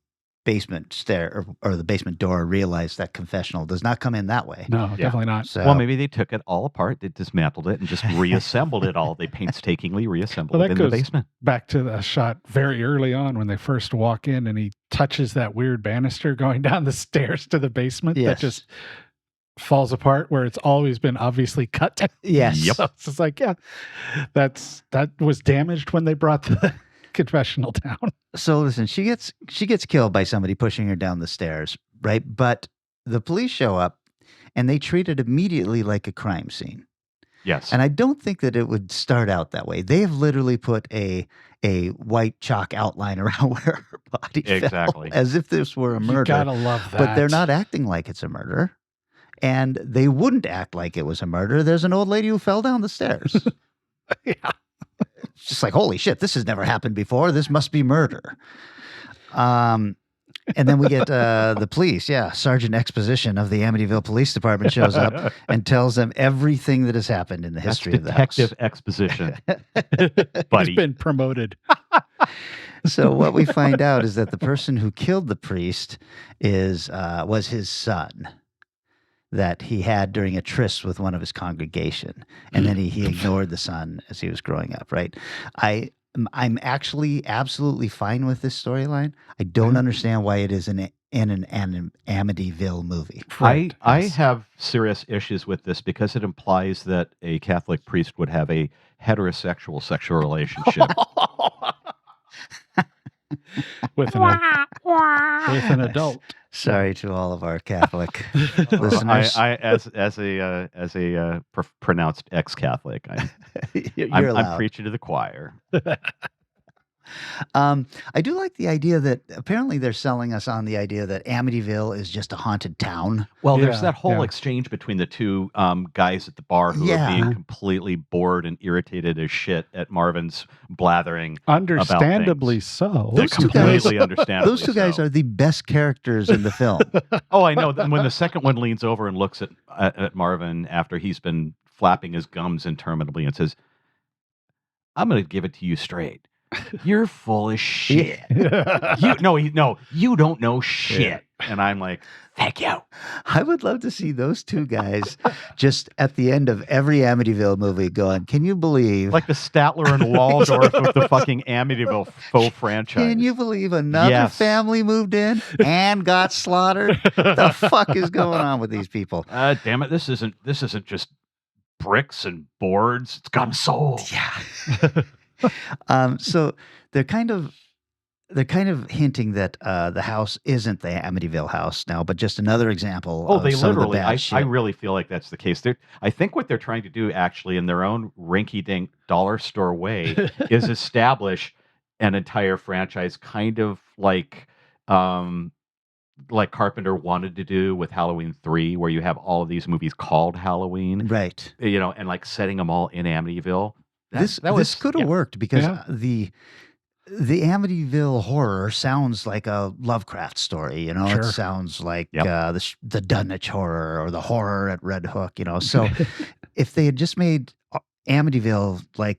basement stair or the basement door. Realized that confessional does not come in that way. No, definitely not. So, Well, maybe they took it all apart. They dismantled it and just reassembled it all. They painstakingly reassembled Well, it that in the goes- basement. Back to the shot very early on when they first walk in and he touches that weird banister going down the stairs to the basement Yes. that just falls apart where it's always been obviously cut. yes. Yep. So it's just like, yeah, that was damaged when they brought the confessional down. So listen, she gets killed by somebody pushing her down the stairs, right? But the police show up and they treat it immediately like a crime scene. Yes. And I don't think that it would start out that way. They have literally put a white chalk outline around where her body Exactly. fell, as if this were a You murder. gotta love that. But they're not acting like it's a murder. And they wouldn't act like it was a murder. There's an old lady who fell down the stairs. Yeah. It's just like, holy shit, this has never happened before. This must be murder. And then we get the police. Yeah, Sergeant Exposition of the Amityville Police Department shows up and tells them everything that has happened in the That's history of the house. detective exposition, He's buddy. been promoted. So what we find out is that the person who killed the priest was his son that he had during a tryst with one of his congregation, and then he ignored the son as he was growing up. Right? I'm actually absolutely fine with this storyline. I don't understand why it is in an Amityville movie. Right. I Yes. have serious issues with this because it implies that a Catholic priest would have a heterosexual sexual relationship. with an adult. Sorry to all of our Catholic I, listeners. as a pronounced ex-Catholic, You're I'm allowed. preaching to the choir. I do like the idea that apparently they're selling us on the idea that Amityville is just a haunted town. Well, there's Yeah, that whole yeah. exchange between the two guys at the bar who Yeah. are being completely bored and irritated as shit at Marvin's blathering. Understandably things. so. Those two guys- Completely understandable. Those two guys are the best characters in the film. Oh, I know. Then when the second one leans over and looks at Marvin after he's been flapping his gums interminably and says, "I'm going to give it to you straight. You're full of shit. You don't know shit." And I'm like, "Thank you." I would love to see those two guys just at the end of every Amityville movie going, can you believe? Like the Statler and Waldorf of the fucking Amityville faux franchise. Can you believe another Yes. family moved in and got slaughtered? The fuck is going on with these people? Damn it! This isn't just bricks and boards. It's got a soul. Yeah. So they're kind of they're kind of hinting that the house isn't the Amityville house now, but just another example Oh, of they some of the literally. bad I shit. really feel like that's the case. I think what they're trying to do, actually, in their own rinky-dink dollar store way, is establish an entire franchise, kind of like Carpenter wanted to do with Halloween 3, where you have all of these movies called Halloween, Right. and like setting them all in Amityville. This Was could have yeah. worked because Yeah. the Amityville horror sounds like a Lovecraft story. You know, Sure. it sounds like Yep. the Dunwich horror or the horror at Red Hook. You know, so if they had just made Amityville like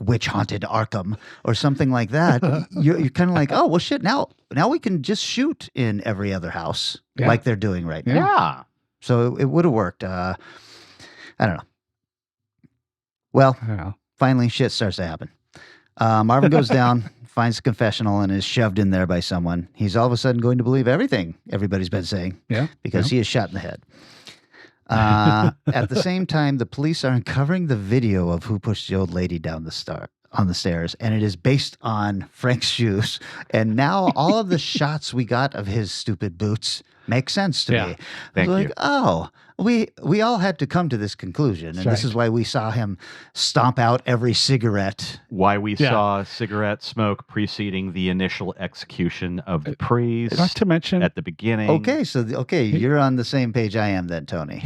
witch haunted Arkham or something like that, you're kind of like, oh well, shit. Now we can just shoot in every other house Yeah. like they're doing right now. Yeah. So it would have worked. I don't know. Well, Yeah. finally, shit starts to happen. Marvin goes down, finds a confessional, and is shoved in there by someone. He's all of a sudden going to believe everything everybody's been saying Yeah. because he is shot in the head. At the same time, the police are uncovering the video of who pushed the old lady down on the stairs, and it is based on Frank's shoes. And now all of the shots we got of his stupid boots make sense to Yeah. me. Thank I was you. like, oh, we all had to come to this conclusion, and That's this is why we saw him stomp out every cigarette. Why we Yeah. saw cigarette smoke preceding the initial execution of the priest Not to mention, at the beginning. Okay, so you're on the same page I am then, Tony.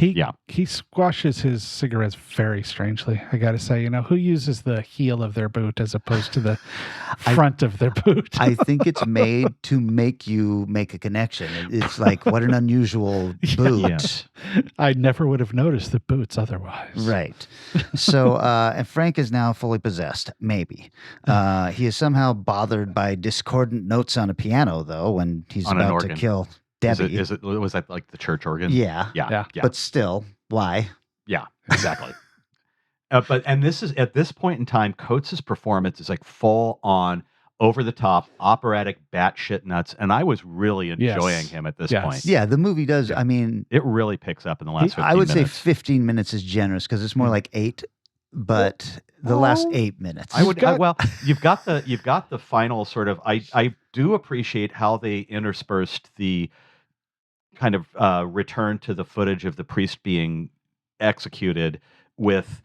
he squashes his cigarettes very strangely. I got to say, who uses the heel of their boot as opposed to the front of their boot? I think it's made to make you make a connection. It's like, what an unusual boot. Yes. I never would have noticed the boots otherwise. Right. So, and Frank is now fully possessed, maybe. He is somehow bothered by discordant notes on a piano, though, when he's On an about to organ. kill Debbie. Was that like the church organ? Yeah. Yeah. But still, why? Yeah, exactly. And this is at this point in time, Coates' performance is like full on, over the top, operatic, batshit nuts, and I was really enjoying him at this Yes. point. Yeah, the movie does. I mean, It really picks up in the last 15 I would say minutes. 15 minutes is generous because it's more like 8, but the last 8 minutes. I would you've got the final sort of. I do appreciate how they interspersed the kind of return to the footage of the priest being executed with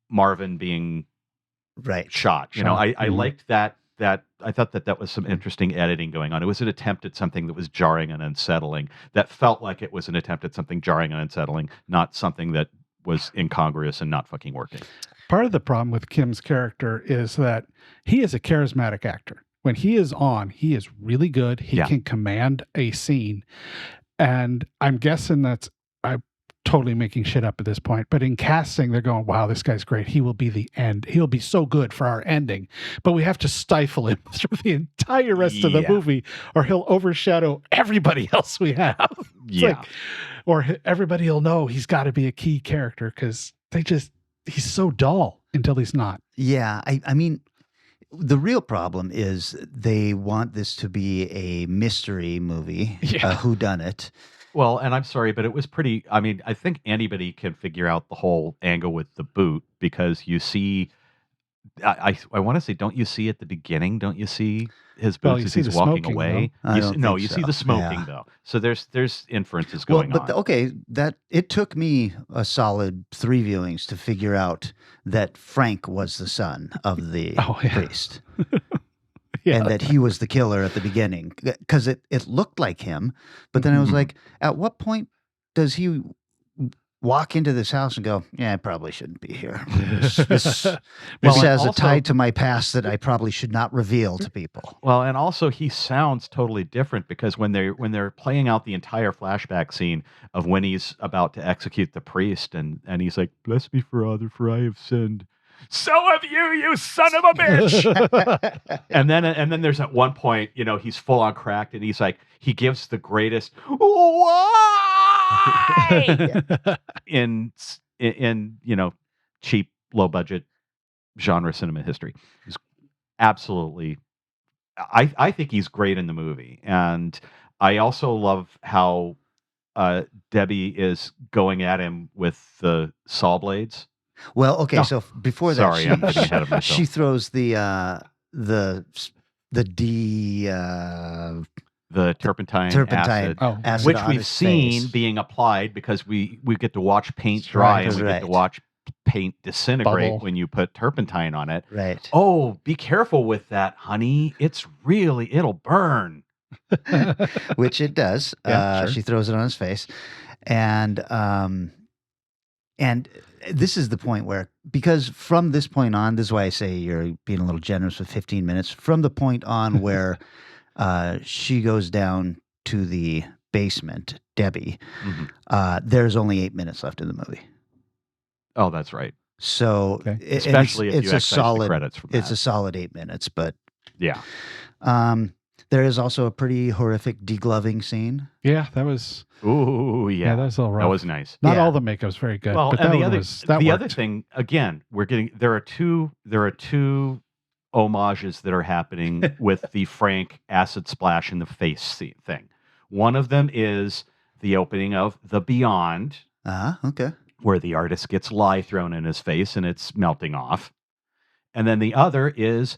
Marvin being right. shot. I liked that. I thought that was some interesting editing going on. It was an attempt at something that was jarring and unsettling. That felt like it was an attempt at something jarring and unsettling, not something that was incongruous and not fucking working. Part of the problem with Kim's character is that he is a charismatic actor. When he is on, he is really good. He can command a scene. And I'm guessing I'm totally making shit up at this point, but in casting, they're going, wow, this guy's great. He will be the end. He'll be so good for our ending. But we have to stifle him through the entire rest of the movie, or he'll overshadow everybody else we have. Or everybody will know he's got to be a key character because he's so dull until he's not. Yeah. I mean, the real problem is they want this to be a mystery movie, a whodunit. Well, and I'm sorry, but it was pretty. I mean, I think anybody can figure out the whole angle with the boot because you see. I want to say, don't you see at the beginning? Don't you see his boots as he's walking away? You see the smoking though. So there's inferences going on. Okay, that it took me a solid 3 viewings to figure out that Frank was the son of the priest. And that he was the killer at the beginning because it looked like him. But then I was like, at what point does he walk into this house and go, yeah, I probably shouldn't be here. This has a tie to my past that I probably should not reveal to people. Well, and also he sounds totally different because when they're playing out the entire flashback scene of when he's about to execute the priest and he's like, bless me, Father, for I have sinned. So have you son of a bitch. and then there's at one point, he's full on cracked and he's like, he gives the greatest why in cheap, low budget genre cinema history. He's absolutely, I think he's great in the movie. And I also love how Debbie is going at him with the saw blades. Well, okay, so before that, I'm getting ahead of myself. she throws the the turpentine turpentine acid, acid which on we've his seen face. being applied because we get to watch paint dry and we get to Right. watch paint disintegrate Bubble. when you put turpentine on it. Right. Oh, be careful with that, honey. It'll burn. Which it does. Yeah, sure. She throws it on his face, and this is the point where, because from this point on, this is why I say you're being a little generous with 15 minutes. From the point on where she goes down to the basement, Debbie, there's only 8 minutes left in the movie. Oh, that's right. So, Okay. Especially if you it's a excise the solid credits from It's that. a solid 8 minutes, but Yeah. there is also a pretty horrific degloving scene. Yeah, that was. Ooh, yeah. That was a little rough. That was nice. Not Yeah. all the makeup's very good. Well, but and that the one other was, that the other worked. thing, again, there are two homages that are happening with the Frank acid splash in the face thing. One of them is the opening of The Beyond, Okay. where the artist gets lye thrown in his face and it's melting off. And then the other is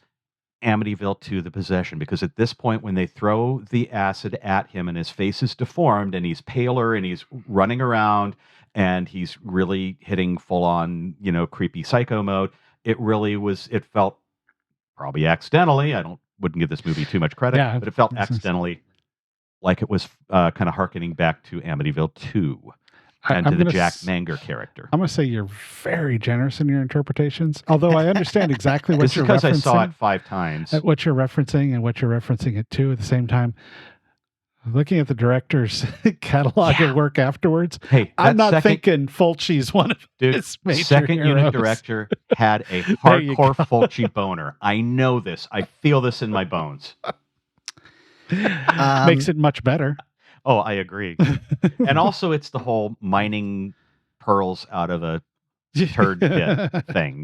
Amityville 2, The Possession, because at this point, when they throw the acid at him and his face is deformed and he's paler and he's running around and he's really hitting full on, creepy psycho mode, it felt probably accidentally. Wouldn't give this movie too much credit, Yeah. but it felt accidentally like it was kind of hearkening back to Amityville 2 and to the Jack Manger character. I'm going to say you're very generous in your interpretations, although I understand exactly what It's you're because referencing. I saw it 5 times. What you're referencing and what you're referencing it to at the same time. Looking at the director's catalog of work afterwards, Hey, I'm that not thinking Fulci's one of dude, his major second unit heroes. director had a There you hardcore go. Fulci boner. I know this. I feel this in my bones. Makes it much better. Oh, I agree. And also, it's the whole mining pearls out of a turd pit thing,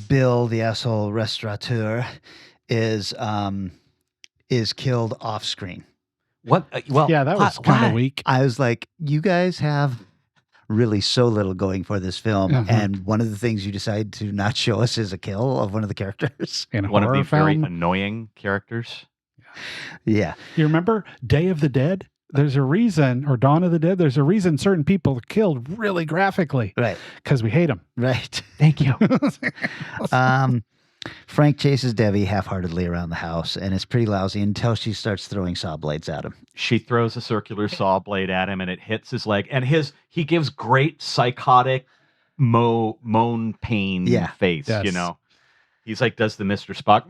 Bill, the asshole restaurateur, is killed off screen. What? Well, Yeah, that was kind of weak. I was like, you guys have really so little going for this film, and one of the things you decide to not show us is a kill of one of the characters. In a one of horror the very film. annoying characters. Yeah. You remember Day of the Dead? There's a reason, or Dawn of the Dead, there's a reason certain people are killed really graphically. Right. Because we hate them. Right. Thank you. Frank chases Debbie half-heartedly around the house, and it's pretty lousy until she starts throwing saw blades at him. She throws a circular saw blade at him, and it hits his leg. And he gives great psychotic moan pain face. Yes. He's like, does the Mr. Spock?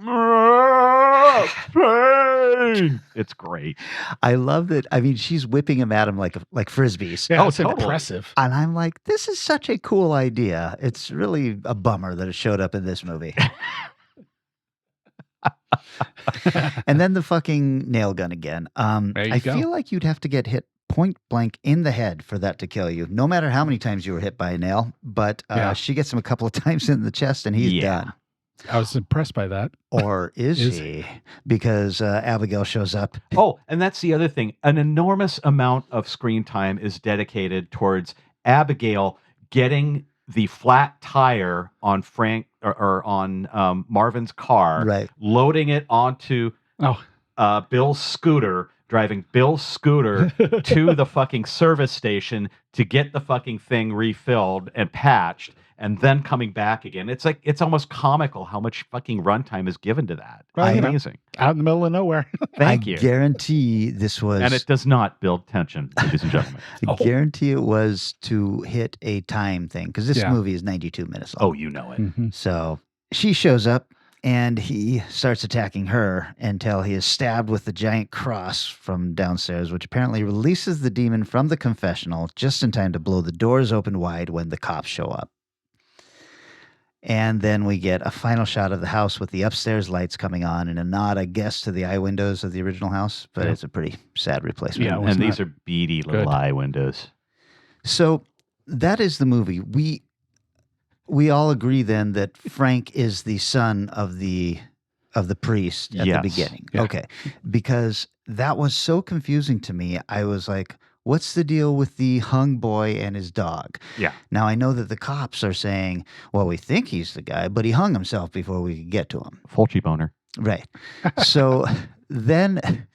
Pain! It's great. I love that. I mean, she's whipping him at him like frisbees. Yeah, Oh, it's totally. impressive. And I'm like, this is such a cool idea. It's really a bummer that it showed up in this movie. And then the fucking nail gun again. There you I go. feel like you'd have to get hit point blank in the head for that to kill you, no matter how many times you were hit by a nail. But she gets him a couple of times in the chest and he's done. I was impressed by that. Or is he? Because Abigail shows up. Oh, and that's the other thing. An enormous amount of screen time is dedicated towards Abigail getting the flat tire on Frank or on Marvin's car, Right. loading it onto Bill's scooter, driving Bill's scooter to the fucking service station to get the fucking thing refilled and patched, and then coming back again. It's like, it's almost comical how much fucking runtime is given to that. Well, It's you know, amazing. Out in the middle of nowhere. Thank I you. guarantee this was. And it does not build tension, ladies and gentlemen. I guarantee it was to hit a time thing because this movie is 92 minutes long. Oh, you know it. Mm-hmm. So she shows up and he starts attacking her until he is stabbed with the giant cross from downstairs, which apparently releases the demon from the confessional just in time to blow the doors open wide when the cops show up. And then we get a final shot of the house with the upstairs lights coming on and a nod, I guess, to the eye windows of the original house, but it's a pretty sad replacement. Yeah, it was And these not are beady little good. eye windows. So that is the movie. We all agree then that Frank is the son of the priest at Yes. the beginning. Yeah. Okay. Because that was so confusing to me. I was like, what's the deal with the hung boy and his dog? Yeah. Now I know that the cops are saying, well, we think he's the guy, but he hung himself before we could get to him. Fulci boner. Right. So then,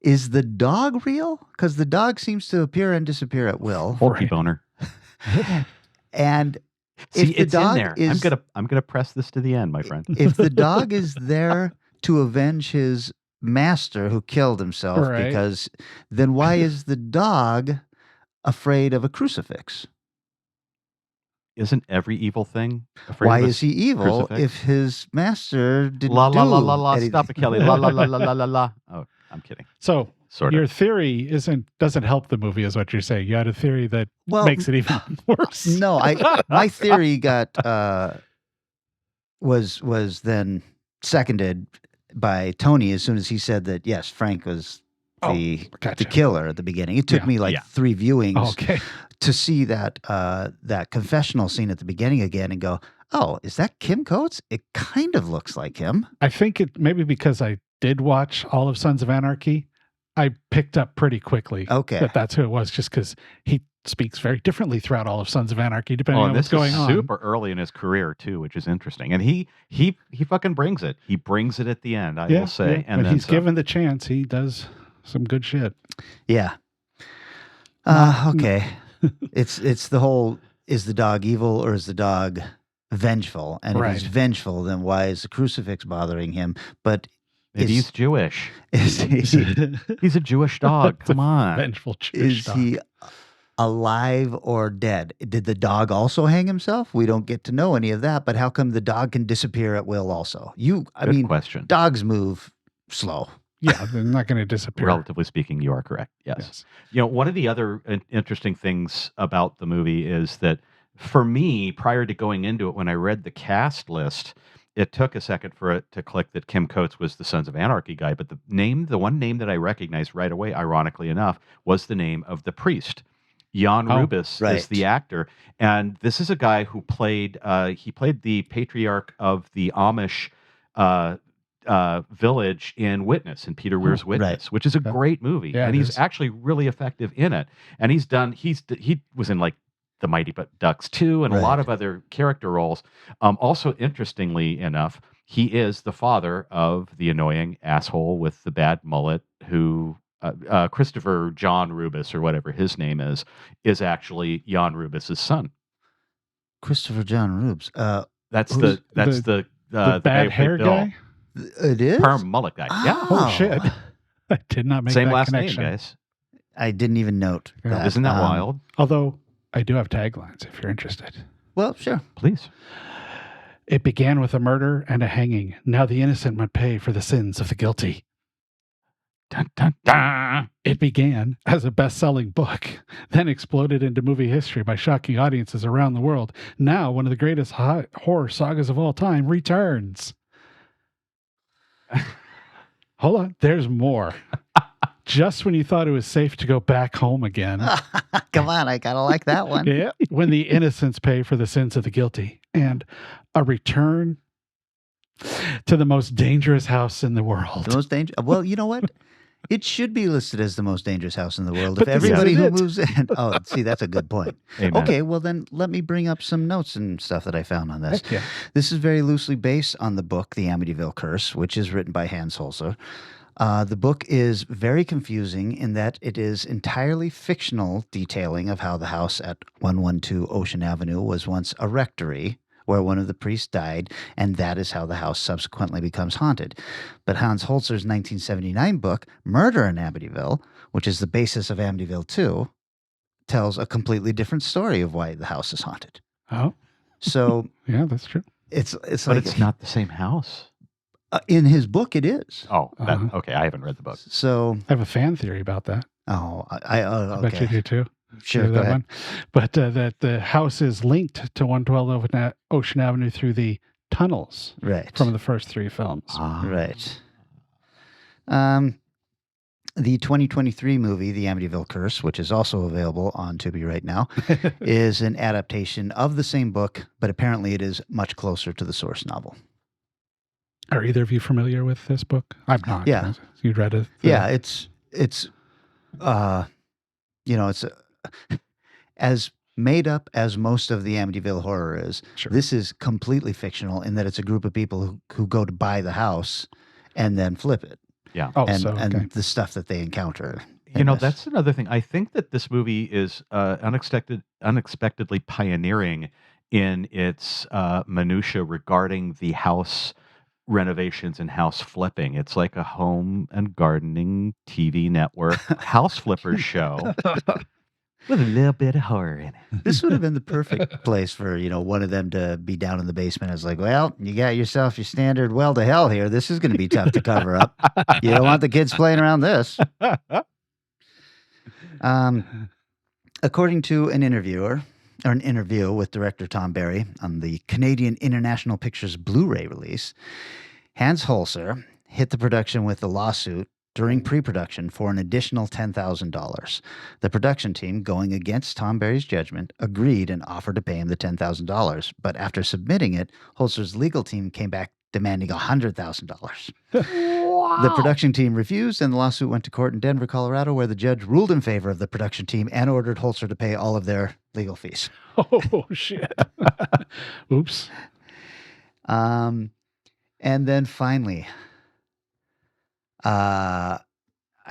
is the dog real? Because the dog seems to appear and disappear at will. Porky boner. And See, if the it's in dog there. is, I'm gonna press this to the end, my friend. if the dog is there to avenge his master who killed himself, Right. because then why is the dog afraid of a crucifix? Isn't every evil thing afraid Why of a is he evil crucifix? if his master didn't La la do la la la. anything? Stop it, Kelly. La la la la la la la. Oh, I'm kidding. So Sort your of. theory doesn't help the movie, is what you're saying. You had a theory that Well, makes it even worse. No, my theory got was then seconded by Tony as soon as he said that yes, Frank was the Gotcha. killer at the beginning. It took Yeah. me like 3 viewings Okay. to see that that confessional scene at the beginning again and go, oh, is that Kim Coates? It kind of looks like him. I think it maybe because I did watch all of Sons of Anarchy, I picked up pretty quickly Okay. that's who it was, just because he speaks very differently throughout all of Sons of Anarchy, depending Oh, on and what's this going is on. super early in his career too, which is interesting. And he fucking brings it. He brings it at the end, I will say. Yeah. And when then he's some. given the chance, he does some good shit. Yeah. Okay. It's the whole, is the dog evil or is the dog vengeful? And if he's Right. vengeful, then why is the crucifix bothering him? But Maybe he's Jewish. is he, He's a Jewish dog. Come on. Vengeful Jewish is dog. he alive or dead? Did the dog also hang himself? We don't get to know any of that, but how come the dog can disappear at will also? I Good mean, question. dogs move slow. Yeah, they're not going to disappear. Relatively speaking, you are correct. Yes. You know, one of the other interesting things about the movie is that for me, prior to going into it, when I read the cast list, it took a second for it to click that Kim Coates was the Sons of Anarchy guy. But the one name that I recognized right away, ironically enough, was the name of the priest. Jan Rubis right. is the actor. And this is a guy who played the patriarch of the Amish village in Witness, in Peter Weir's Witness, which is a great movie. Yeah, and it he's is. actually really effective in it. And he was in like The Mighty Ducks 2 and a lot of other character roles. Also, interestingly enough, he is the father of the annoying asshole with the bad mullet who Christopher John Rubis, or whatever his name is actually Jan Rubis's son. Christopher John Rubes. That's Who's the the bad hair Bill. guy? It is? Perm mullet guy. Yeah. Oh, shit. I did not make Same that last connection. name, guys. I didn't even note that. Isn't that wild? Although I do have taglines if you're interested. Well, sure. Please. It began with a murder and a hanging. Now the innocent must pay for the sins of the guilty. Dun, dun, dun. It began as a best-selling book, then exploded into movie history by shocking audiences around the world. Now, one of the greatest horror sagas of all time returns. Hold on, there's more. Just when you thought it was safe to go back home again. Come on, I gotta like that one. Yeah. When the innocents pay for the sins of the guilty. And a return to the most dangerous house in the world. The most dangerous. Well, you know what? It should be listed as the most dangerous house in the world. But If this everybody isn't who it. moves in. Oh, see, that's a good point. Amen. Okay, well then let me bring up some notes and stuff that I found on this. Heck yeah. This is very loosely based on the book, The Amityville Curse, which is written by Hans Holzer. The book is very confusing in that it is entirely fictional detailing of how the house at 112 Ocean Avenue was once a rectory where one of the priests died, and that is how the house subsequently becomes haunted. But Hans Holzer's 1979 book, Murder in Amityville, which is the basis of Amityville 2, tells a completely different story of why the house is haunted. Oh, So yeah, that's true. it's But like it's not the same house. in his book it is. Oh, Uh-huh. okay. I haven't read the book. So I have a fan theory about that. I Bet you okay. do too. Sure, Hear go that ahead. one? But that the house is linked to 112 Ocean Avenue through the tunnels Right. from the first three films. Right. The 2023 movie, The Amityville Curse, which is also available on Tubi right now, is an adaptation of the same book, but apparently it is much closer to the source novel. Are either of you familiar with this book? I'm not. Yeah. You'd read it? Yeah, it's as made up as most of the Amityville horror is. Sure. This is completely fictional in that it's a group of people who go to buy the house and then flip it. Yeah. Oh, and, so okay. and the stuff that they encounter. You in know, this. that's another thing. I think that this movie is unexpectedly pioneering in its minutia regarding the house renovations and house flipping. It's like a home and gardening TV network house flipper show with a little bit of horror in it. This would have been the perfect place for, one of them to be down in the basement. It's like, well, you got yourself your standard well to hell here. This is going to be tough to cover up. You don't want the kids playing around this. According to an interview with director Tom Barry on the Canadian International Pictures Blu-ray release, Hans Holzer hit the production with a lawsuit during pre-production for an additional $10,000. The production team, going against Tom Barry's judgment, agreed and offered to pay him the $10,000. But after submitting it, Holzer's legal team came back demanding $100,000. The production team refused, and the lawsuit went to court in Denver, Colorado, where the judge ruled in favor of the production team and ordered Holzer to pay all of their legal fees. Oh, shit. Oops. And then finally, I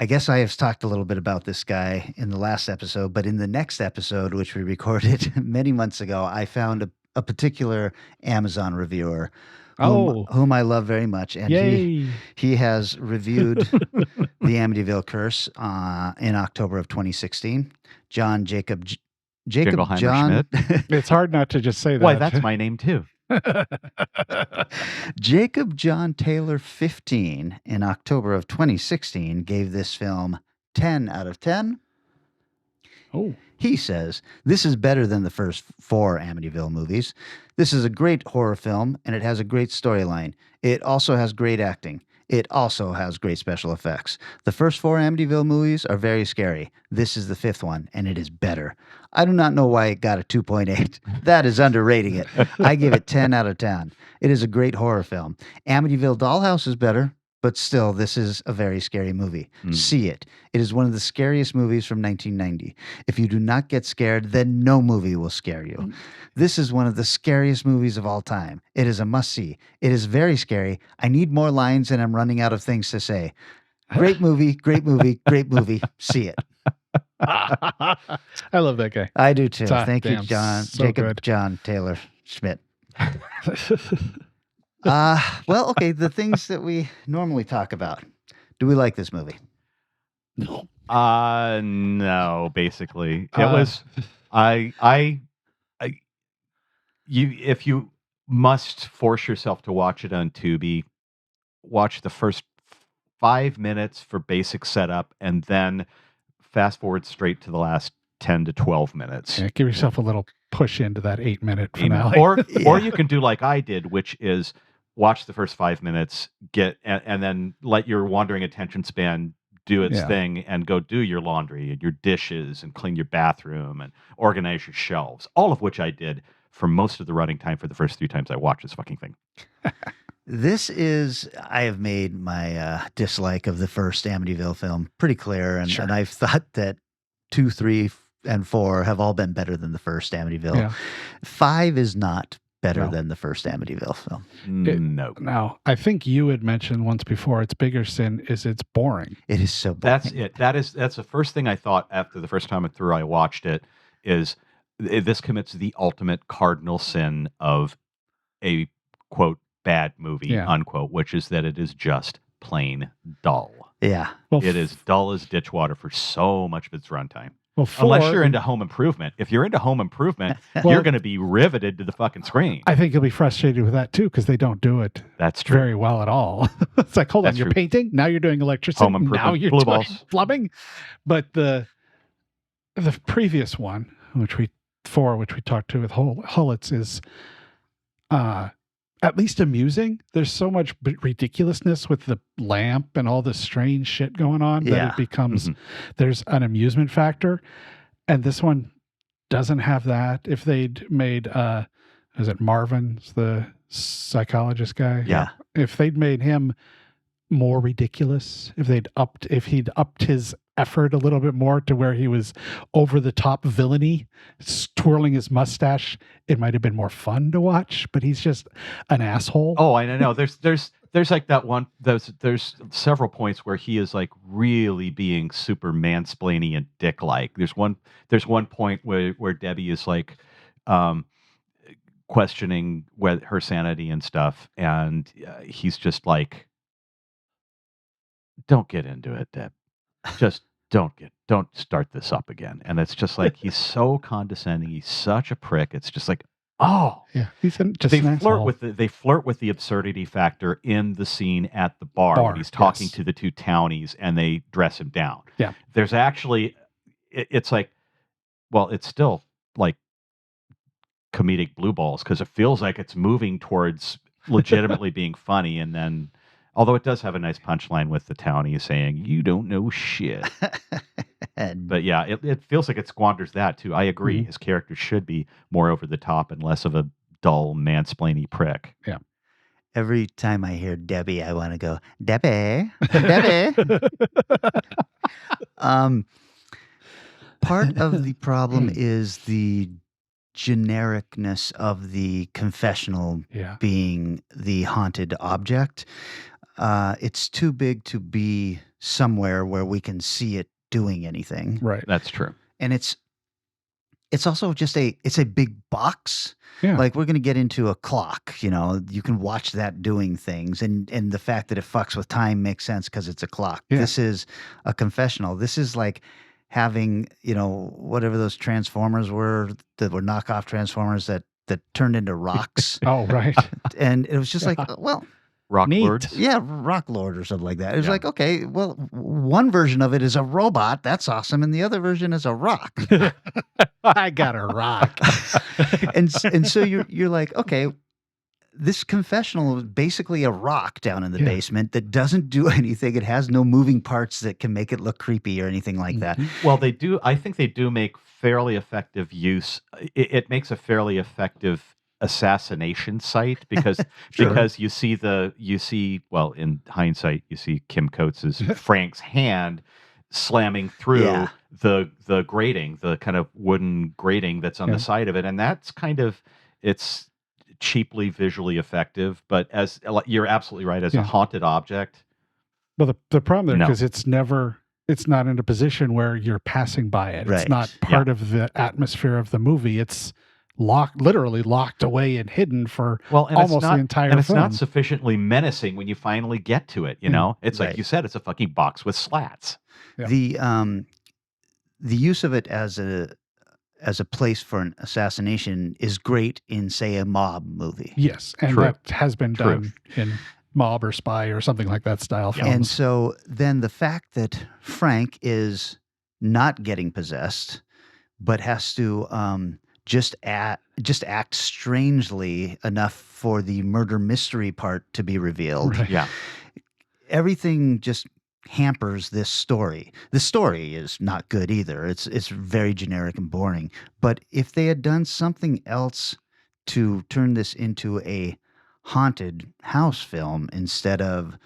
guess I have talked a little bit about this guy in the last episode, but in the next episode, which we recorded many months ago, I found a particular Amazon reviewer whom I love very much. And he has reviewed the Amityville Curse in October of 2016. Jacob Jingleheimer John. It's hard not to just say that. Why, that's my name too. Jacob John Taylor 15 in October of 2016 gave this film 10 out of 10. Oh. He says, this is better than the first 4 Amityville movies. This is a great horror film, and it has a great storyline. It also has great acting. It also has great special effects. The first 4 Amityville movies are very scary. This is the 5th one, and it is better. I do not know why it got a 2.8. That is underrating it. I give it 10 out of 10. It is a great horror film. Amityville Dollhouse is better, but still, this is a very scary movie. See it. It is one of the scariest movies from 1990. If you do not get scared, then no movie will scare you. This is one of the scariest movies of all time. It is a must-see. It is very scary. I need more lines, and I'm running out of things to say. Great movie, great movie, great movie. See it. I love that guy. I do too. Ah, Thank you, damn, John. so Jacob good. John Taylor Schmidt. Well, okay, the things that we normally talk about. Do we like this movie? No. No, basically. It was if you must force yourself to watch it on Tubi, watch the first 5 minutes for basic setup and then fast forward straight to the last 10 to 12 minutes. Yeah, give yourself a little push into that 8-minute finale. Or you can do like I did, which is watch the first 5 minutes, and then let your wandering attention span do its thing and go do your laundry and your dishes and clean your bathroom and organize your shelves, all of which I did for most of the running time for the first 3 times I watched this fucking thing. I have made my dislike of the first Amityville film pretty clear, and I've thought that 2, 3, and 4 have all been better than the first Amityville. Yeah. 5 is not better than the first Amityville film. No. Now, I think you had mentioned once before its bigger sin is it's boring. It is so boring. That's it. That's the first thing I thought after the first time through I watched it is this commits the ultimate cardinal sin of a, quote, bad movie, unquote, which is that it is just plain dull. Yeah. Well, it is dull as ditch water for so much of its runtime. Well, unless you're into Home Improvement. If you're into Home Improvement, you're going to be riveted to the fucking screen. I think you'll be frustrated with that too because they don't do it That's true. very well at all. It's like, hold on, you're painting, now you're doing electricity, Home Improvement, now you're blue doing balls. plumbing. But the previous one, which we talked to with Hullitz, is at least amusing. There's so much ridiculousness with the lamp and all this strange shit going on that it becomes there's an amusement factor, and this one doesn't have that. If they'd made is it Marvin's the psychologist guy? Yeah. If they'd made him more ridiculous, if he'd upped his effort a little bit more to where he was over the top villainy, twirling his mustache, it might have been more fun to watch, but he's just an asshole. Oh, I know. There's There's like that one. There's several points where he is like really being super mansplaining and dick like. There's one point where Debbie is like questioning her sanity and stuff, and he's just like, "Don't get into it, Deb. Just don't start this up again." And it's just like he's so condescending. He's such a prick. It's just like, oh. Yeah, he's just They an flirt asshole. with the absurdity factor in the scene at the bar when he's talking yes. to the two townies and they dress him down. Yeah. There's actually, it's like, well, it's still like comedic blue balls because it feels like it's moving towards legitimately being funny. And then, although it does have a nice punchline with the townie saying, "You don't know shit." But yeah, it feels like it squanders that too. I agree. Mm-hmm. His character should be more over the top and less of a dull mansplainy prick. Yeah. Every time I hear Debbie, I want to go, Debbie, Debbie. Part of the problem is the genericness of the confessional being the haunted object. It's too big to be somewhere where we can see it doing anything. Right. That's true. And it's also just it's a big box. Yeah. Like we're going to get into a clock, you can watch that doing things. And the fact that it fucks with time makes sense because it's a clock. Yeah. This is a confessional. This is like having, whatever those transformers were that were knockoff transformers that turned into rocks. Oh, right. And it was just like, well, Rock Neat. Lords. yeah, Rock Lord or something like that. It was like, okay, well, one version of it is a robot. That's awesome. And the other version is a rock. I got a rock. and so you're like, okay, this confessional is basically a rock down in the basement that doesn't do anything. It has no moving parts that can make it look creepy or anything like that. Well, I think they do make fairly effective use. It makes a fairly effective assassination site because you see well, in hindsight you see Kim Coates's Frank's hand slamming through the grating, the kind of wooden grating that's on the side of it, and that's kind of, it's cheaply visually effective, but as you're absolutely right, as a haunted object. Well, the problem there, because it's not in a position where you're passing by it. Right. It's not part of the atmosphere of the movie. It's literally locked away and hidden for almost the entire film. And it's not sufficiently menacing when you finally get to it, It's like you said, it's a fucking box with slats. Yeah. The use of it as a place for an assassination is great in, say, a mob movie. Yes, and that has been done in Mob or Spy or something like that style films. And so then the fact that Frank is not getting possessed, but has to just act strangely enough for the murder mystery part to be revealed. Right. Yeah. Everything just hampers this story. The story is not good either. It's very generic and boring. But if they had done something else to turn this into a haunted house film instead of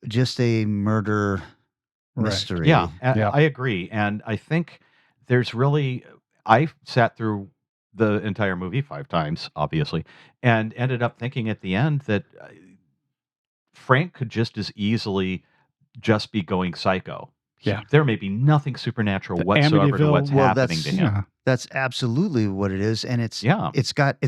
just a murder mystery. Yeah, I agree. And I think there's really, I sat through the entire movie 5 times, obviously, and ended up thinking at the end that Frank could just as easily just be going psycho. Yeah. There may be nothing supernatural whatsoever to what's happening to him. That's absolutely what it is. And it's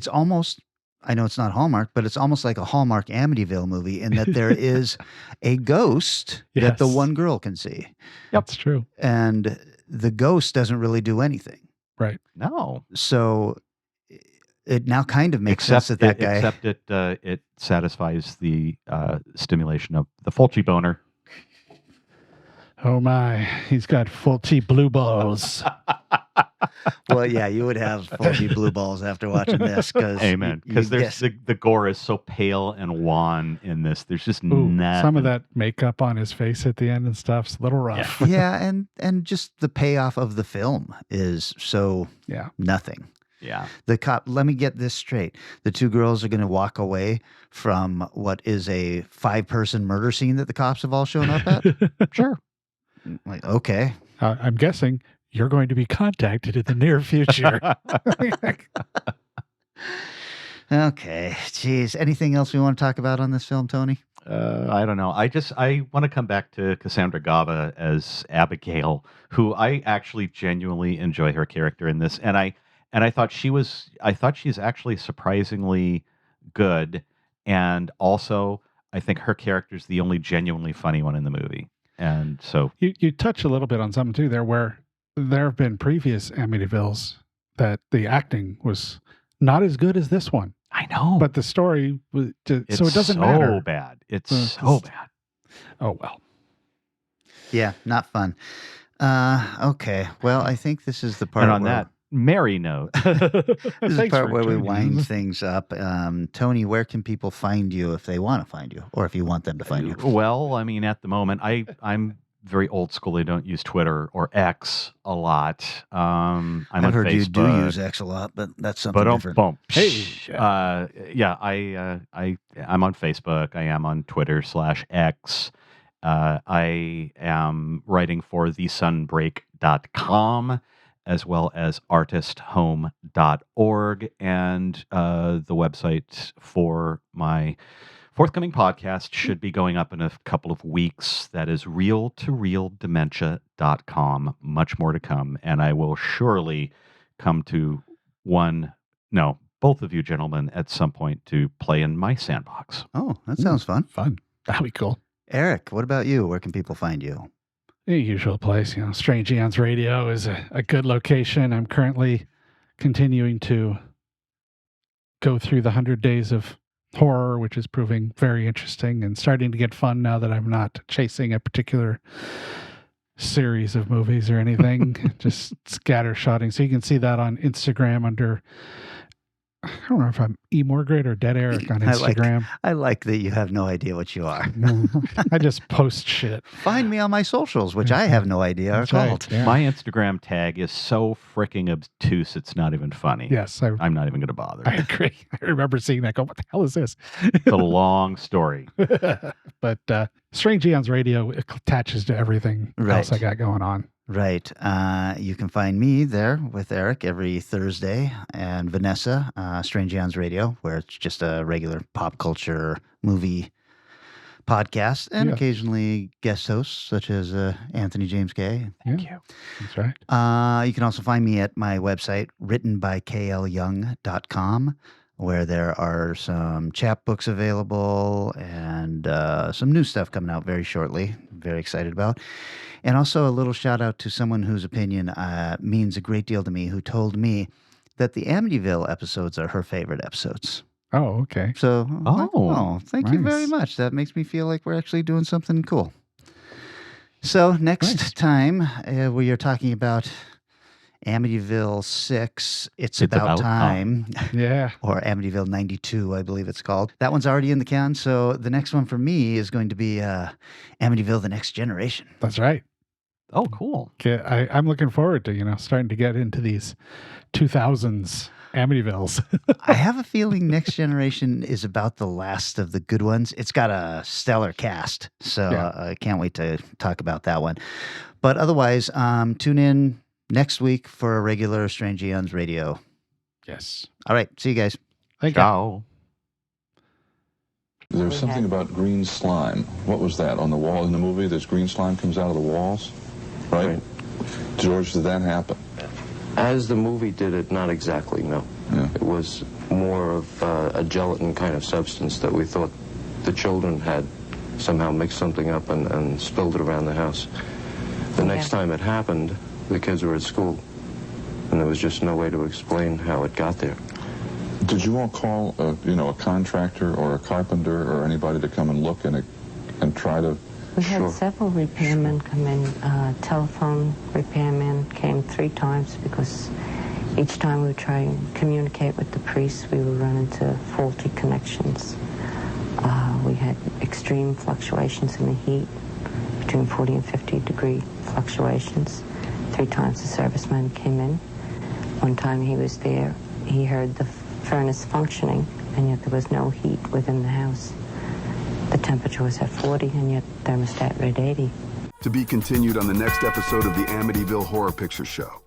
almost, I know it's not Hallmark, but it's almost like a Hallmark Amityville movie in that there is a ghost that the one girl can see. Yep, that's true. And the ghost doesn't really do anything. Right. No. So it now kind of makes sense that guy. Except it satisfies the stimulation of the Fulci boner. Oh my, he's got Fulci blue balls. Well, yeah, you would have Fulci blue balls after watching this. Amen. Because the gore is so pale and wan in this. There's just nothing. Some of that makeup on his face at the end and stuff's a little rough. Yeah, and just the payoff of the film is so nothing. Yeah. The cop, let me get this straight. The 2 girls are going to walk away from what is a 5-person murder scene that the cops have all shown up at? Sure. Like, okay. I'm guessing you're going to be contacted in the near future. Okay. Geez. Anything else we want to talk about on this film, Tony? I don't know. I want to come back to Cassandra Gaba as Abigail, who I actually genuinely enjoy her character in this, and I thought she's actually surprisingly good, and also I think her character is the only genuinely funny one in the movie, and so You touch a little bit on something too there, where there have been previous Amityvilles that the acting was not as good as this one. I know, But the story was so it doesn't so matter. bad. It's so bad. Oh well. Yeah, not fun. Okay. Well, I think this is the part And on where, that merry note, this is the Thanks part for where we joining wind us. things up. Tony, where can people find you if they want to find you, or if you want them to find you? well, I mean, at the moment, I'm very old school. I don't use Twitter or X a lot. I'm I've on heard you do Facebook. use X a lot, but that's something But different. bump. Hey, Yeah, I'm on Facebook. I am on Twitter /X. I am writing for thesunbreak.com as well as artisthome.org, and the website for my forthcoming podcast should be going up in a couple of weeks. That is realtorealdementia.com. Much more to come, and I will surely come to both of you gentlemen at some point to play in my sandbox. Oh, that sounds fun. Fun. That'd be cool. Eric, what about you? Where can people find you? The usual place, Strange Eons Radio is a good location. I'm currently continuing to go through the 100 Days of Horror, which is proving very interesting and starting to get fun now that I'm not chasing a particular series of movies or anything, just scattershotting. So you can see that on Instagram under, I don't know if I'm E. Morgret or Dead Eric on Instagram. I like that you have no idea what you are. I just post shit. Find me on my socials, which I have no idea are That's right, called. yeah. My Instagram tag is so freaking obtuse, it's not even funny. Yes, I'm not even going to bother. I agree. I remember seeing that. Go, what the hell is this? It's a long story. But Strange Eons Radio attaches to everything else I got going on. Right. You can find me there with Eric every Thursday, and Vanessa, Strange Eons Radio, where it's just a regular pop culture movie podcast, and occasionally guest hosts such as Anthony James Kay. Thank you. That's right. You can also find me at my website, writtenbyklyoung.com, where there are some chapbooks available and some new stuff coming out very shortly. Very excited about. And also a little shout out to someone whose opinion means a great deal to me, who told me that the Amityville episodes are her favorite episodes. Oh, okay. So, thank you very nice. much. That makes me feel like we're actually doing something cool. So next time we are talking about Amityville 6, It's About Time. Yeah. Or Amityville 92, I believe it's called. That one's already in the can. So the next one for me is going to be Amityville The Next Generation. That's right. Oh, cool. Okay, I'm looking forward to, starting to get into these 2000s Amityvilles. I have a feeling Next Generation is about the last of the good ones. It's got a stellar cast. So I can't wait to talk about that one. But otherwise, tune in next week for a regular Strange Eons Radio. Yes. All right. See you guys. Thank you. Ciao. There's something about green slime. What was that? On the wall in the movie, there's green slime comes out of the walls? Right? George, did that happen? As the movie did it, not exactly, no. Yeah. It was more of a gelatin kind of substance that we thought the children had somehow mixed something up and spilled it around the house. The next time it happened, the kids were at school, and there was just no way to explain how it got there. Did you all call, a contractor or a carpenter or anybody to come and look and try to... We had several repairmen come in. Telephone repairman came 3 times because each time we would try and communicate with the priests, we would run into faulty connections. We had extreme fluctuations in the heat, between 40 and 50 degree fluctuations. 3 times the serviceman came in. One time he was there, he heard the furnace functioning, and yet there was no heat within the house. The temperature was at 40, and yet thermostat read 80. To be continued on the next episode of the Amityville Horror Picture Show.